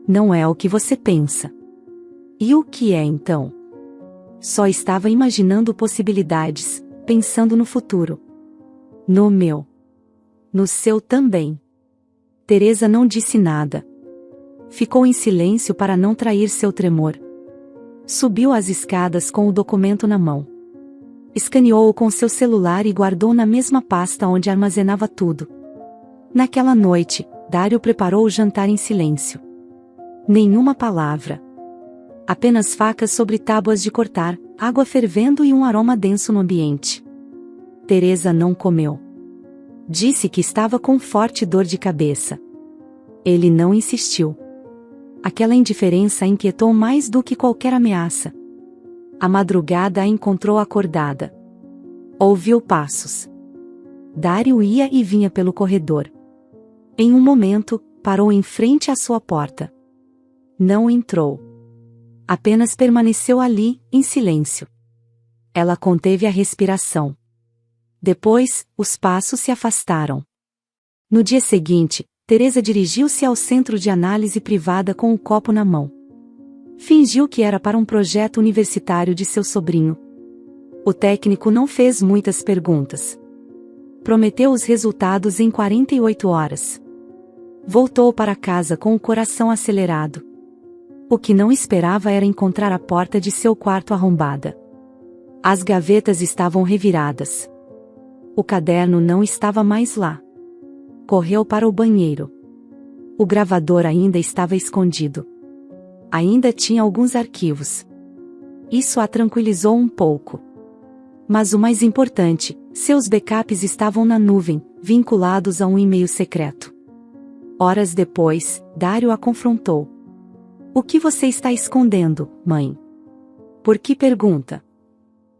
Não é o que você pensa. E o que é então? Só estava imaginando possibilidades, pensando no futuro. No meu. No seu também. Teresa não disse nada. Ficou em silêncio para não trair seu tremor. Subiu as escadas com o documento na mão. Escaneou-o com seu celular e guardou na mesma pasta onde armazenava tudo. Naquela noite, Dário preparou o jantar em silêncio. Nenhuma palavra. Apenas facas sobre tábuas de cortar, água fervendo e um aroma denso no ambiente. Teresa não comeu. Disse que estava com forte dor de cabeça. Ele não insistiu. Aquela indiferença a inquietou mais do que qualquer ameaça. A madrugada a encontrou acordada. Ouviu passos. Dário ia e vinha pelo corredor. Em um momento, parou em frente à sua porta. Não entrou. Apenas permaneceu ali, em silêncio. Ela conteve a respiração. Depois, os passos se afastaram. No dia seguinte, Teresa dirigiu-se ao centro de análise privada com o copo na mão. Fingiu que era para um projeto universitário de seu sobrinho. O técnico não fez muitas perguntas. Prometeu os resultados em 48 horas. Voltou para casa com o coração acelerado. O que não esperava era encontrar a porta de seu quarto arrombada. As gavetas estavam reviradas. O caderno não estava mais lá. Correu para o banheiro. O gravador ainda estava escondido. Ainda tinha alguns arquivos. Isso a tranquilizou um pouco. Mas o mais importante, seus backups estavam na nuvem, vinculados a um e-mail secreto. Horas depois, Dário a confrontou. O que você está escondendo, mãe? Por que pergunta?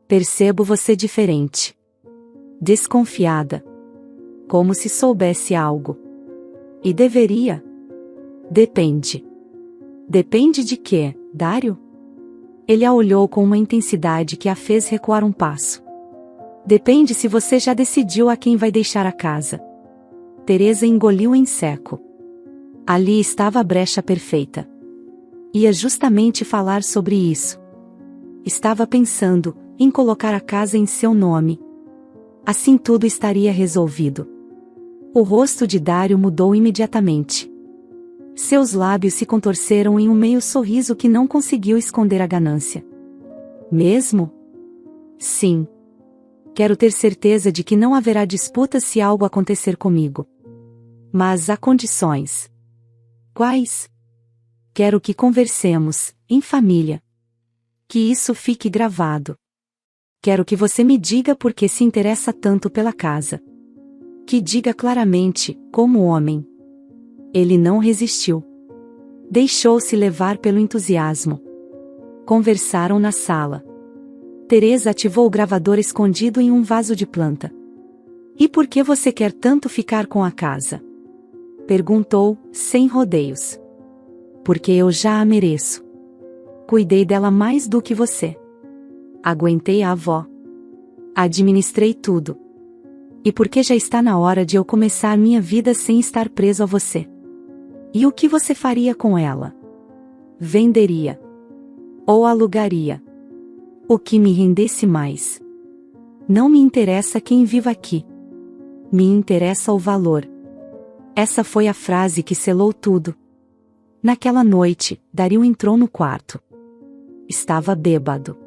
Percebo você diferente. Desconfiada. Como se soubesse algo. E deveria? Depende. Depende de quê, Dário? Ele a olhou com uma intensidade que a fez recuar um passo. Depende se você já decidiu a quem vai deixar a casa. Teresa engoliu em seco. Ali estava a brecha perfeita. Ia justamente falar sobre isso. Estava pensando em colocar a casa em seu nome. Assim tudo estaria resolvido. O rosto de Dário mudou imediatamente. Seus lábios se contorceram em um meio sorriso que não conseguiu esconder a ganância. Mesmo? Sim. Quero ter certeza de que não haverá disputa se algo acontecer comigo. Mas há condições. Quais? Quero que conversemos, em família. Que isso fique gravado. Quero que você me diga por que se interessa tanto pela casa. Que diga claramente, como homem. Ele não resistiu. Deixou-se levar pelo entusiasmo. Conversaram na sala. Teresa ativou o gravador escondido em um vaso de planta. E por que você quer tanto ficar com a casa? Perguntou, sem rodeios. Porque eu já a mereço. Cuidei dela mais do que você. Aguentei a avó. Administrei tudo. E porque já está na hora de eu começar minha vida sem estar preso a você. E o que você faria com ela? Venderia. Ou alugaria. O que me rendesse mais. Não me interessa quem viva aqui. Me interessa o valor. Essa foi a frase que selou tudo. Naquela noite, Dario entrou no quarto. Estava bêbado.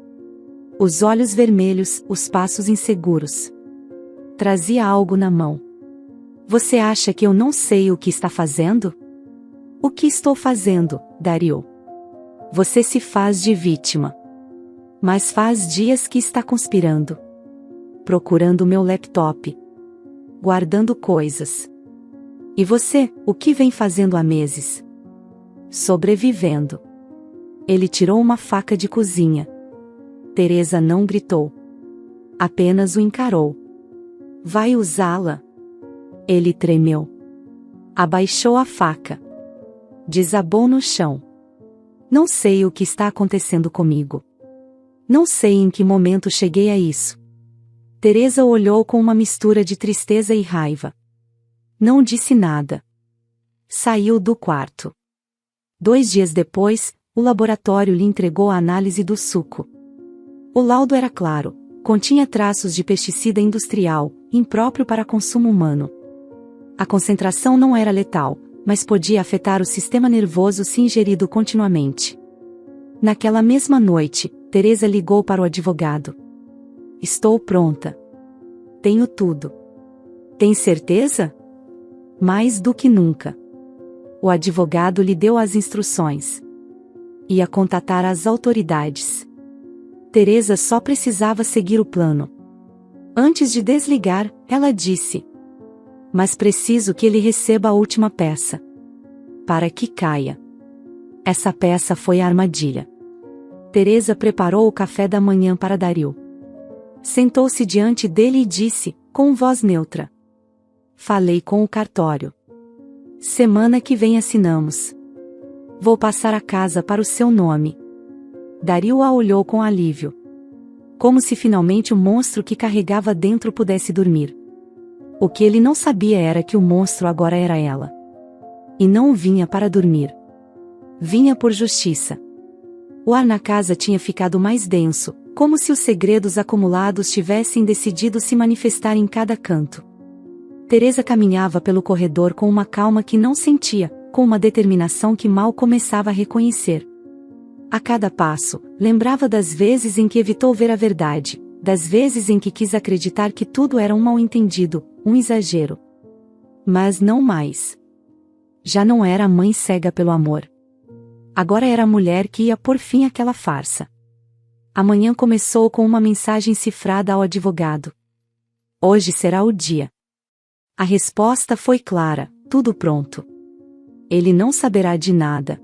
Os olhos vermelhos, os passos inseguros. Trazia algo na mão. Você acha que eu não sei o que está fazendo? O que estou fazendo, Dario? Você se faz de vítima. Mas faz dias que está conspirando. Procurando meu laptop. Guardando coisas. E você, o que vem fazendo há meses? Sobrevivendo. Ele tirou uma faca de cozinha. Teresa não gritou. Apenas o encarou. Vai usá-la? Ele tremeu. Abaixou a faca. Desabou no chão. Não sei o que está acontecendo comigo. Não sei em que momento cheguei a isso. Teresa o olhou com uma mistura de tristeza e raiva. Não disse nada. Saiu do quarto. 2 dias depois, o laboratório lhe entregou a análise do suco. O laudo era claro, continha traços de pesticida industrial, impróprio para consumo humano. A concentração não era letal, mas podia afetar o sistema nervoso se ingerido continuamente. Naquela mesma noite, Teresa ligou para o advogado. Estou pronta. Tenho tudo. Tem certeza? Mais do que nunca. O advogado lhe deu as instruções. Ia contatar as autoridades. Teresa só precisava seguir o plano. Antes de desligar, ela disse: mas preciso que ele receba a última peça. Para que caia. Essa peça foi a armadilha. Teresa preparou o café da manhã para Dario. Sentou-se diante dele e disse, com voz neutra: falei com o cartório. Semana que vem assinamos. Vou passar a casa para o seu nome. Dario a olhou com alívio. Como se finalmente o monstro que carregava dentro pudesse dormir. O que ele não sabia era que o monstro agora era ela. E não vinha para dormir. Vinha por justiça. O ar na casa tinha ficado mais denso, como se os segredos acumulados tivessem decidido se manifestar em cada canto. Teresa caminhava pelo corredor com uma calma que não sentia, com uma determinação que mal começava a reconhecer. A cada passo, lembrava das vezes em que evitou ver a verdade, das vezes em que quis acreditar que tudo era um mal-entendido, um exagero. Mas não mais. Já não era a mãe cega pelo amor. Agora era a mulher que ia pôr fim àquela farsa. A manhã começou com uma mensagem cifrada ao advogado. Hoje será o dia. A resposta foi clara, tudo pronto. Ele não saberá de nada.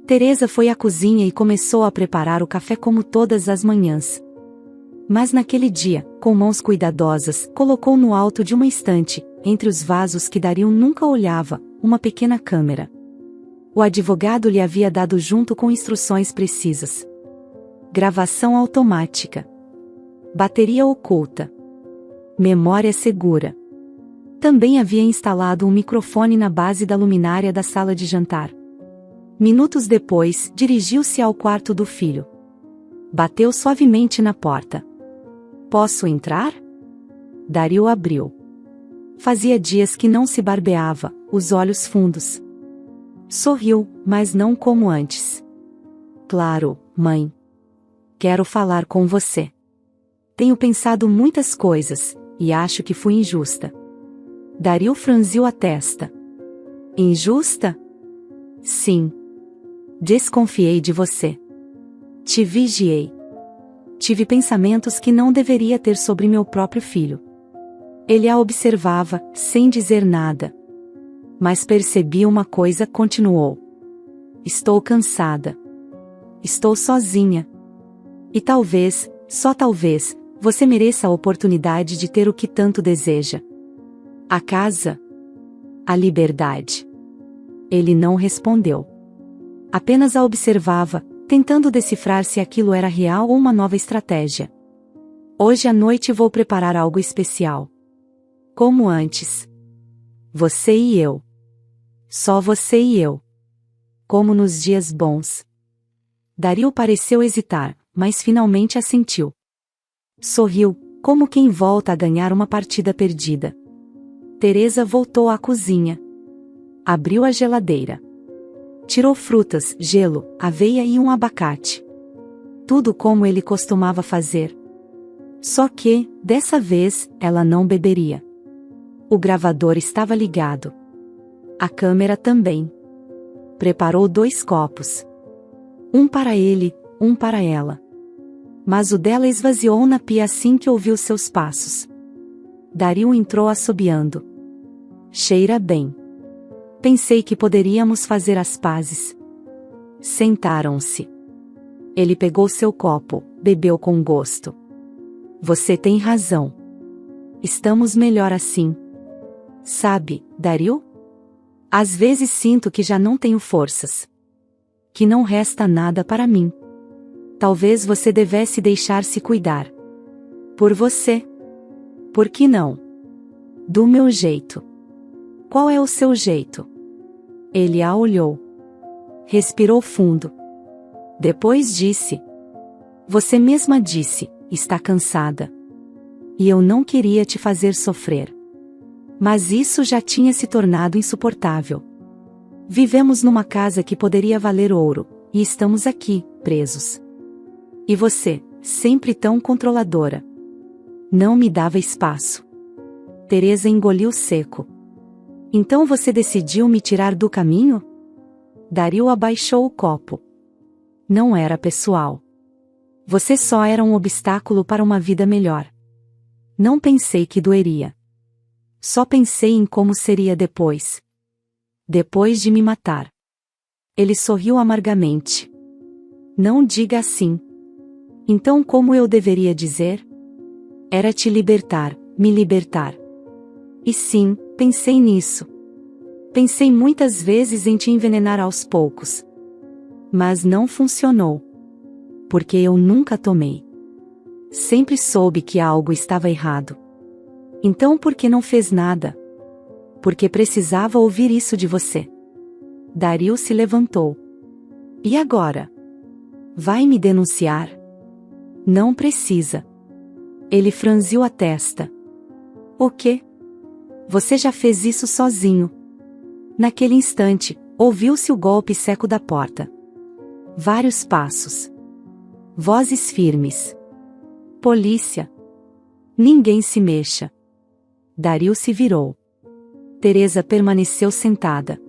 Teresa foi à cozinha e começou a preparar o café como todas as manhãs. Mas naquele dia, com mãos cuidadosas, colocou no alto de uma estante, entre os vasos que Dario nunca olhava, uma pequena câmera. O advogado lhe havia dado junto com instruções precisas. Gravação automática. Bateria oculta. Memória segura. Também havia instalado um microfone na base da luminária da sala de jantar. Minutos depois, dirigiu-se ao quarto do filho. Bateu suavemente na porta. Posso entrar? Dario abriu. Fazia dias que não se barbeava, os olhos fundos. Sorriu, mas não como antes. Claro, mãe. Quero falar com você. Tenho pensado muitas coisas, e acho que fui injusta. Dario franziu a testa. Injusta? Sim. Desconfiei de você. Te vigiei. Tive pensamentos que não deveria ter sobre meu próprio filho. Ele a observava, sem dizer nada. Mas percebi uma coisa, continuou. Estou cansada. Estou sozinha. E talvez, só talvez, você mereça a oportunidade de ter o que tanto deseja. A casa. A liberdade. Ele não respondeu. Apenas a observava, tentando decifrar se aquilo era real ou uma nova estratégia. Hoje à noite vou preparar algo especial. Como antes. Você e eu. Só você e eu. Como nos dias bons. Dario pareceu hesitar, mas finalmente assentiu. Sorriu, como quem volta a ganhar uma partida perdida. Teresa voltou à cozinha. Abriu a geladeira. Tirou frutas, gelo, aveia e um abacate. Tudo como ele costumava fazer. Só que, dessa vez, ela não beberia. O gravador estava ligado. A câmera também. Preparou 2 copos. Um para ele, um para ela. Mas o dela esvaziou na pia assim que ouviu seus passos. Dario entrou assobiando. Cheira bem. Pensei que poderíamos fazer as pazes. Sentaram-se. Ele pegou seu copo, bebeu com gosto. Você tem razão. Estamos melhor assim. Sabe, Dario? Às vezes sinto que já não tenho forças. Que não resta nada para mim. Talvez você devesse deixar-se cuidar. Por você. Por que não? Do meu jeito. Qual é o seu jeito? Ele a olhou. Respirou fundo. Depois disse. Você mesma disse, está cansada. E eu não queria te fazer sofrer. Mas isso já tinha se tornado insuportável. Vivemos numa casa que poderia valer ouro, e estamos aqui, presos. E você, sempre tão controladora. Não me dava espaço. Teresa engoliu seco. Então você decidiu me tirar do caminho? Dario abaixou o copo. Não era pessoal. Você só era um obstáculo para uma vida melhor. Não pensei que doeria. Só pensei em como seria depois. Depois de me matar. Ele sorriu amargamente. Não diga assim. Então como eu deveria dizer? Era te libertar, me libertar. E sim, pensei nisso. Pensei muitas vezes em te envenenar aos poucos. Mas não funcionou. Porque eu nunca tomei. Sempre soube que algo estava errado. Então por que não fez nada? Porque precisava ouvir isso de você. Dario se levantou. E agora? Vai me denunciar? Não precisa. Ele franziu a testa. O quê? Você já fez isso sozinho. Naquele instante, ouviu-se o golpe seco da porta. Vários passos. Vozes firmes. Polícia. Ninguém se mexa. Dario se virou. Teresa permaneceu sentada.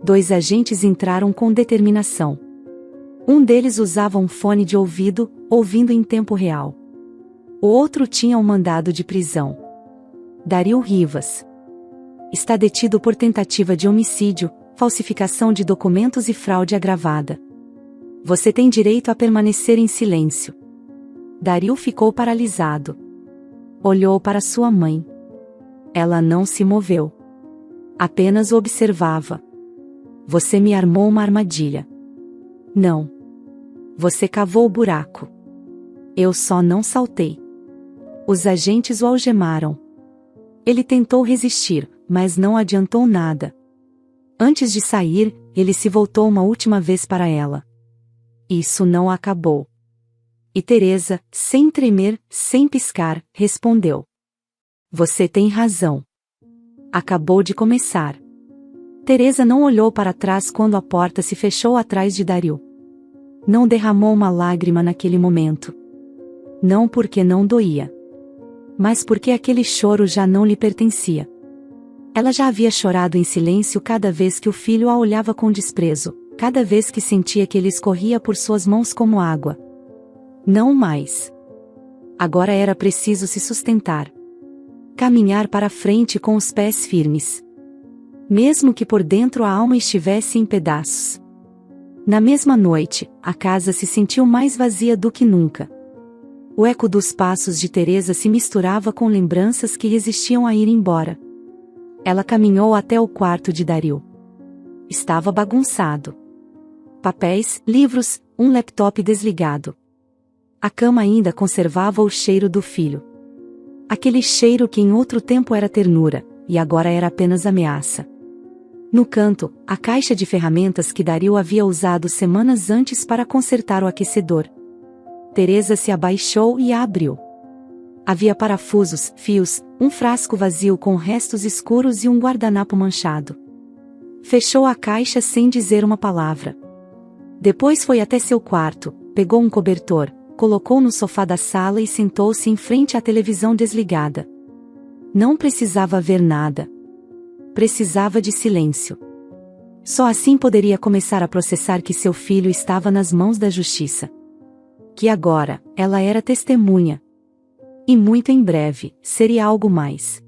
2 agentes entraram com determinação. Um deles usava um fone de ouvido, ouvindo em tempo real. O outro tinha um mandado de prisão. Dario Rivas. Está detido por tentativa de homicídio, falsificação de documentos e fraude agravada. Você tem direito a permanecer em silêncio. Dario ficou paralisado. Olhou para sua mãe. Ela não se moveu. Apenas o observava. Você me armou uma armadilha. Não. Você cavou o buraco. Eu só não saltei. Os agentes o algemaram. Ele tentou resistir, mas não adiantou nada. Antes de sair, ele se voltou uma última vez para ela. Isso não acabou. E Teresa, sem tremer, sem piscar, respondeu. Você tem razão. Acabou de começar. Teresa não olhou para trás quando a porta se fechou atrás de Dario. Não derramou uma lágrima naquele momento. Não porque não doía, mas porque aquele choro já não lhe pertencia. Ela já havia chorado em silêncio cada vez que o filho a olhava com desprezo, cada vez que sentia que ele escorria por suas mãos como água. Não mais. Agora era preciso se sustentar. Caminhar para frente com os pés firmes. Mesmo que por dentro a alma estivesse em pedaços. Na mesma noite, a casa se sentiu mais vazia do que nunca. O eco dos passos de Teresa se misturava com lembranças que resistiam a ir embora. Ela caminhou até o quarto de Dario. Estava bagunçado. Papéis, livros, um laptop desligado. A cama ainda conservava o cheiro do filho. Aquele cheiro que em outro tempo era ternura, e agora era apenas ameaça. No canto, a caixa de ferramentas que Dario havia usado semanas antes para consertar o aquecedor. Teresa se abaixou e a abriu. Havia parafusos, fios, um frasco vazio com restos escuros e um guardanapo manchado. Fechou a caixa sem dizer uma palavra. Depois foi até seu quarto, pegou um cobertor, colocou no sofá da sala e sentou-se em frente à televisão desligada. Não precisava ver nada. Precisava de silêncio. Só assim poderia começar a processar que seu filho estava nas mãos da justiça. Que agora, ela era testemunha. E muito em breve, seria algo mais.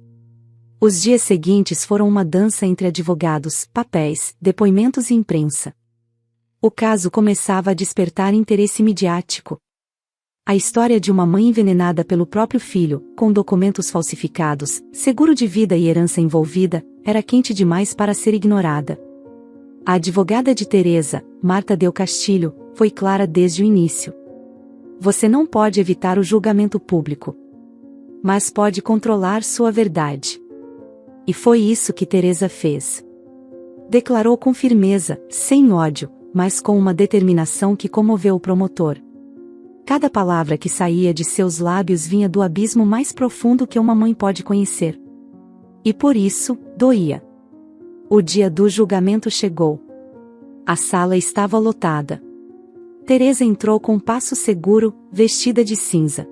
Os dias seguintes foram uma dança entre advogados, papéis, depoimentos e imprensa. O caso começava a despertar interesse midiático. A história de uma mãe envenenada pelo próprio filho, com documentos falsificados, seguro de vida e herança envolvida, era quente demais para ser ignorada. A advogada de Teresa, Marta Del Castillo, foi clara desde o início. Você não pode evitar o julgamento público, mas pode controlar sua verdade. E foi isso que Teresa fez. Declarou com firmeza, sem ódio, mas com uma determinação que comoveu o promotor. Cada palavra que saía de seus lábios vinha do abismo mais profundo que uma mãe pode conhecer. E por isso, doía. O dia do julgamento chegou. A sala estava lotada. Teresa entrou com passo seguro, vestida de cinza.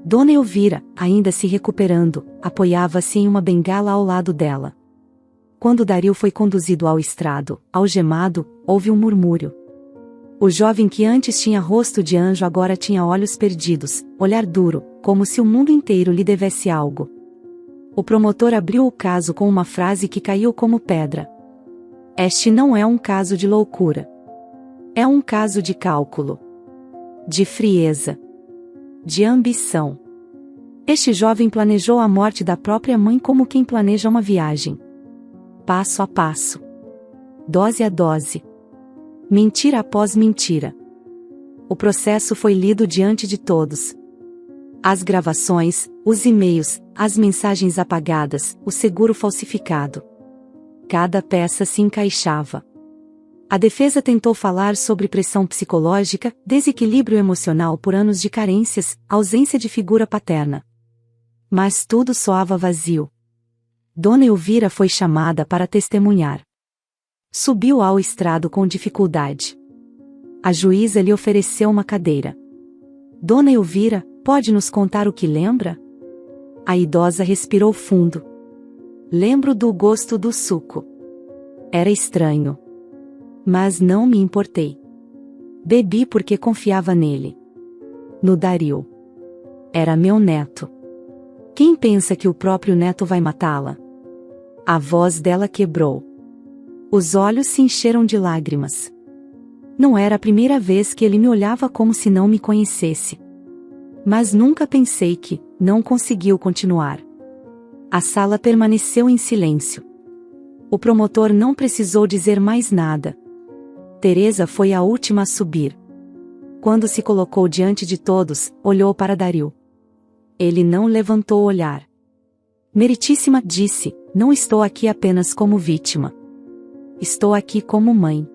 Dona Elvira, ainda se recuperando, apoiava-se em uma bengala ao lado dela. Quando Dario foi conduzido ao estrado, algemado, houve um murmúrio. O jovem que antes tinha rosto de anjo agora tinha olhos perdidos, olhar duro, como se o mundo inteiro lhe devesse algo. O promotor abriu o caso com uma frase que caiu como pedra. Este não é um caso de loucura. É um caso de cálculo. De frieza. De ambição. Este jovem planejou a morte da própria mãe como quem planeja uma viagem. Passo a passo. Dose a dose. Mentira após mentira. O processo foi lido diante de todos. As gravações, os e-mails, as mensagens apagadas, o seguro falsificado. Cada peça se encaixava. A defesa tentou falar sobre pressão psicológica, desequilíbrio emocional por anos de carências, ausência de figura paterna. Mas tudo soava vazio. Dona Elvira foi chamada para testemunhar. Subiu ao estrado com dificuldade. A juíza lhe ofereceu uma cadeira. Dona Elvira, pode nos contar o que lembra? A idosa respirou fundo. Lembro do gosto do suco. Era estranho. Mas não me importei. Bebi porque confiava nele. No Dario. Era meu neto. Quem pensa que o próprio neto vai matá-la? A voz dela quebrou. Os olhos se encheram de lágrimas. Não era a primeira vez que ele me olhava como se não me conhecesse. Mas nunca pensei que, não conseguiu continuar. A sala permaneceu em silêncio. O promotor não precisou dizer mais nada. Teresa foi a última a subir. Quando se colocou diante de todos, olhou para Dario. Ele não levantou o olhar. Meritíssima, disse, não estou aqui apenas como vítima. Estou aqui como mãe.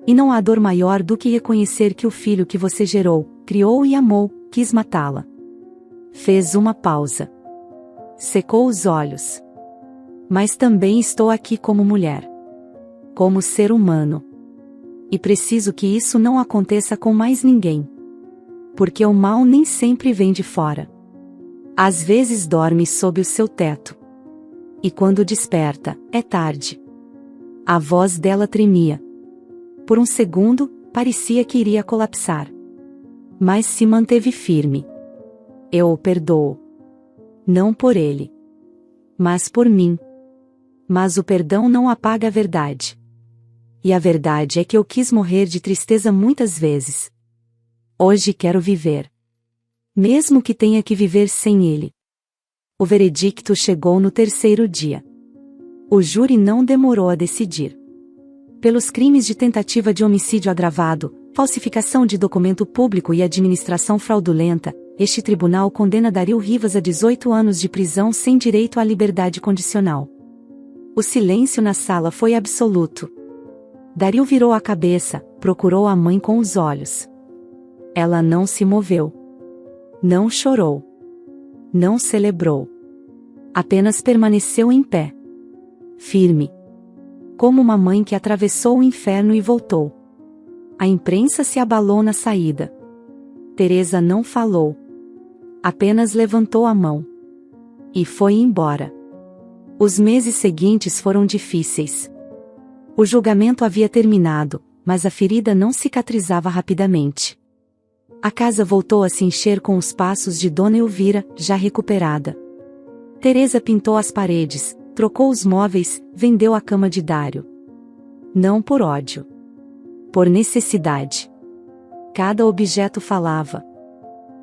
E não há dor maior do que reconhecer que o filho que você gerou, criou e amou, quis matá-la. Fez uma pausa. Secou os olhos. Mas também estou aqui como mulher. como ser humano. E preciso que isso não aconteça com mais ninguém. Porque o mal nem sempre vem de fora. Às vezes dorme sob o seu teto. E quando desperta, é tarde. A voz dela tremia. Por um segundo, parecia que iria colapsar. Mas se manteve firme. Eu o perdoo. Não por ele. Mas por mim. Mas o perdão não apaga a verdade. E a verdade é que eu quis morrer de tristeza muitas vezes. Hoje quero viver. Mesmo que tenha que viver sem ele. O veredicto chegou no terceiro dia. O júri não demorou a decidir. Pelos crimes de tentativa de homicídio agravado, falsificação de documento público e administração fraudulenta, este tribunal condena Dario Rivas a 18 anos de prisão sem direito à liberdade condicional. O silêncio na sala foi absoluto. Dario virou a cabeça, procurou a mãe com os olhos. Ela não se moveu. Não chorou. Não celebrou. Apenas permaneceu em pé. Firme. Como uma mãe que atravessou o inferno e voltou. A imprensa se abalou na saída. Teresa não falou. Apenas levantou a mão. E foi embora. Os meses seguintes foram difíceis. O julgamento havia terminado, mas a ferida não cicatrizava rapidamente. A casa voltou a se encher com os passos de Dona Elvira, já recuperada. Teresa pintou as paredes, trocou os móveis, vendeu a cama de Dário. Não por ódio. Por necessidade. Cada objeto falava.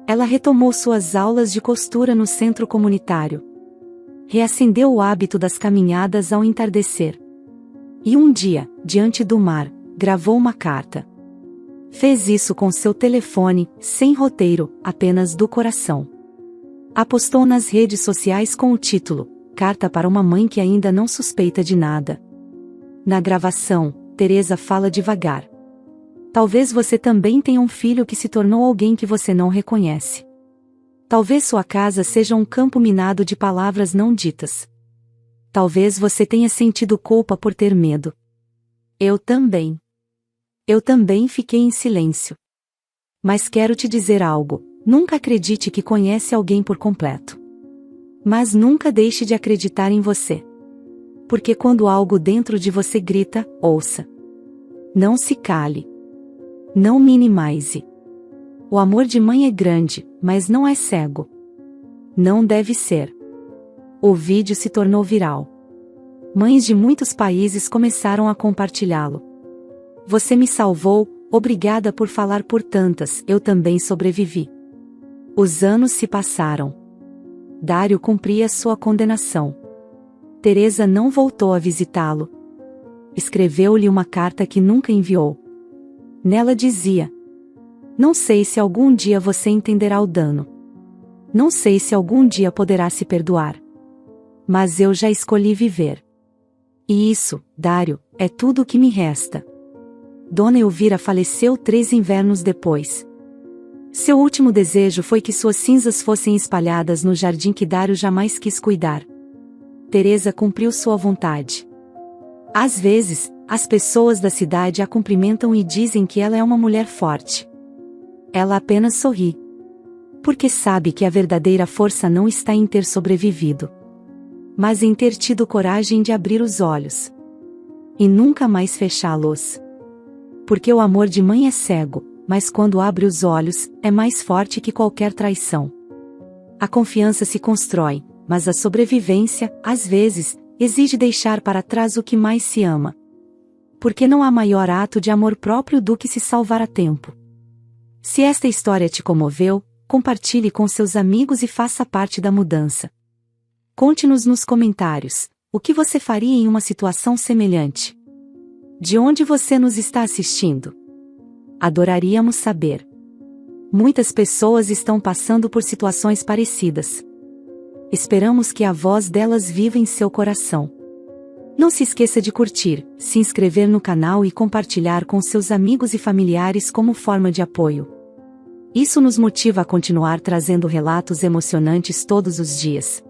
Ela retomou suas aulas de costura no centro comunitário. Reacendeu o hábito das caminhadas ao entardecer. E um dia, diante do mar, gravou uma carta. Fez isso com seu telefone, sem roteiro, apenas do coração. Apostou nas redes sociais com o título, Carta para uma mãe que ainda não suspeita de nada. Na gravação, Teresa fala devagar. Talvez você também tenha um filho que se tornou alguém que você não reconhece. Talvez sua casa seja um campo minado de palavras não ditas. Talvez você tenha sentido culpa por ter medo. Eu também. Eu também fiquei em silêncio. Mas quero te dizer algo, nunca acredite que conhece alguém por completo. Mas nunca deixe de acreditar em você. Porque quando algo dentro de você grita, ouça. Não se cale. Não minimize. O amor de mãe é grande, mas não é cego. Não deve ser. O vídeo se tornou viral. Mães de muitos países começaram a compartilhá-lo. Você me salvou, obrigada por falar por tantas, eu também sobrevivi. Os anos se passaram. Dário cumpria sua condenação. Teresa não voltou a visitá-lo. Escreveu-lhe uma carta que nunca enviou. Nela dizia: não sei se algum dia você entenderá o dano. Não sei se algum dia poderá se perdoar. Mas eu já escolhi viver. E isso, Dário, é tudo o que me resta. Dona Elvira faleceu 3 invernos depois. Seu último desejo foi que suas cinzas fossem espalhadas no jardim que Dário jamais quis cuidar. Teresa cumpriu sua vontade. Às vezes, as pessoas da cidade a cumprimentam e dizem que ela é uma mulher forte. Ela apenas sorri. Porque sabe que a verdadeira força não está em ter sobrevivido, mas em ter tido coragem de abrir os olhos. E nunca mais fechá-los. Porque o amor de mãe é cego, mas quando abre os olhos, é mais forte que qualquer traição. A confiança se constrói, mas a sobrevivência, às vezes, exige deixar para trás o que mais se ama. Porque não há maior ato de amor próprio do que se salvar a tempo. Se esta história te comoveu, compartilhe com seus amigos e faça parte da mudança. Conte-nos nos comentários, o que você faria em uma situação semelhante. De onde você nos está assistindo? Adoraríamos saber. Muitas pessoas estão passando por situações parecidas. Esperamos que a voz delas viva em seu coração. Não se esqueça de curtir, se inscrever no canal e compartilhar com seus amigos e familiares como forma de apoio. Isso nos motiva a continuar trazendo relatos emocionantes todos os dias.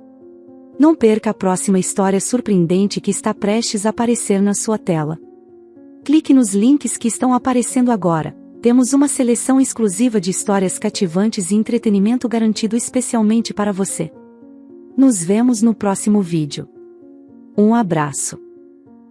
Não perca a próxima história surpreendente que está prestes a aparecer na sua tela. Clique nos links que estão aparecendo agora. Temos uma seleção exclusiva de histórias cativantes e entretenimento garantido especialmente para você. Nos vemos no próximo vídeo. Um abraço.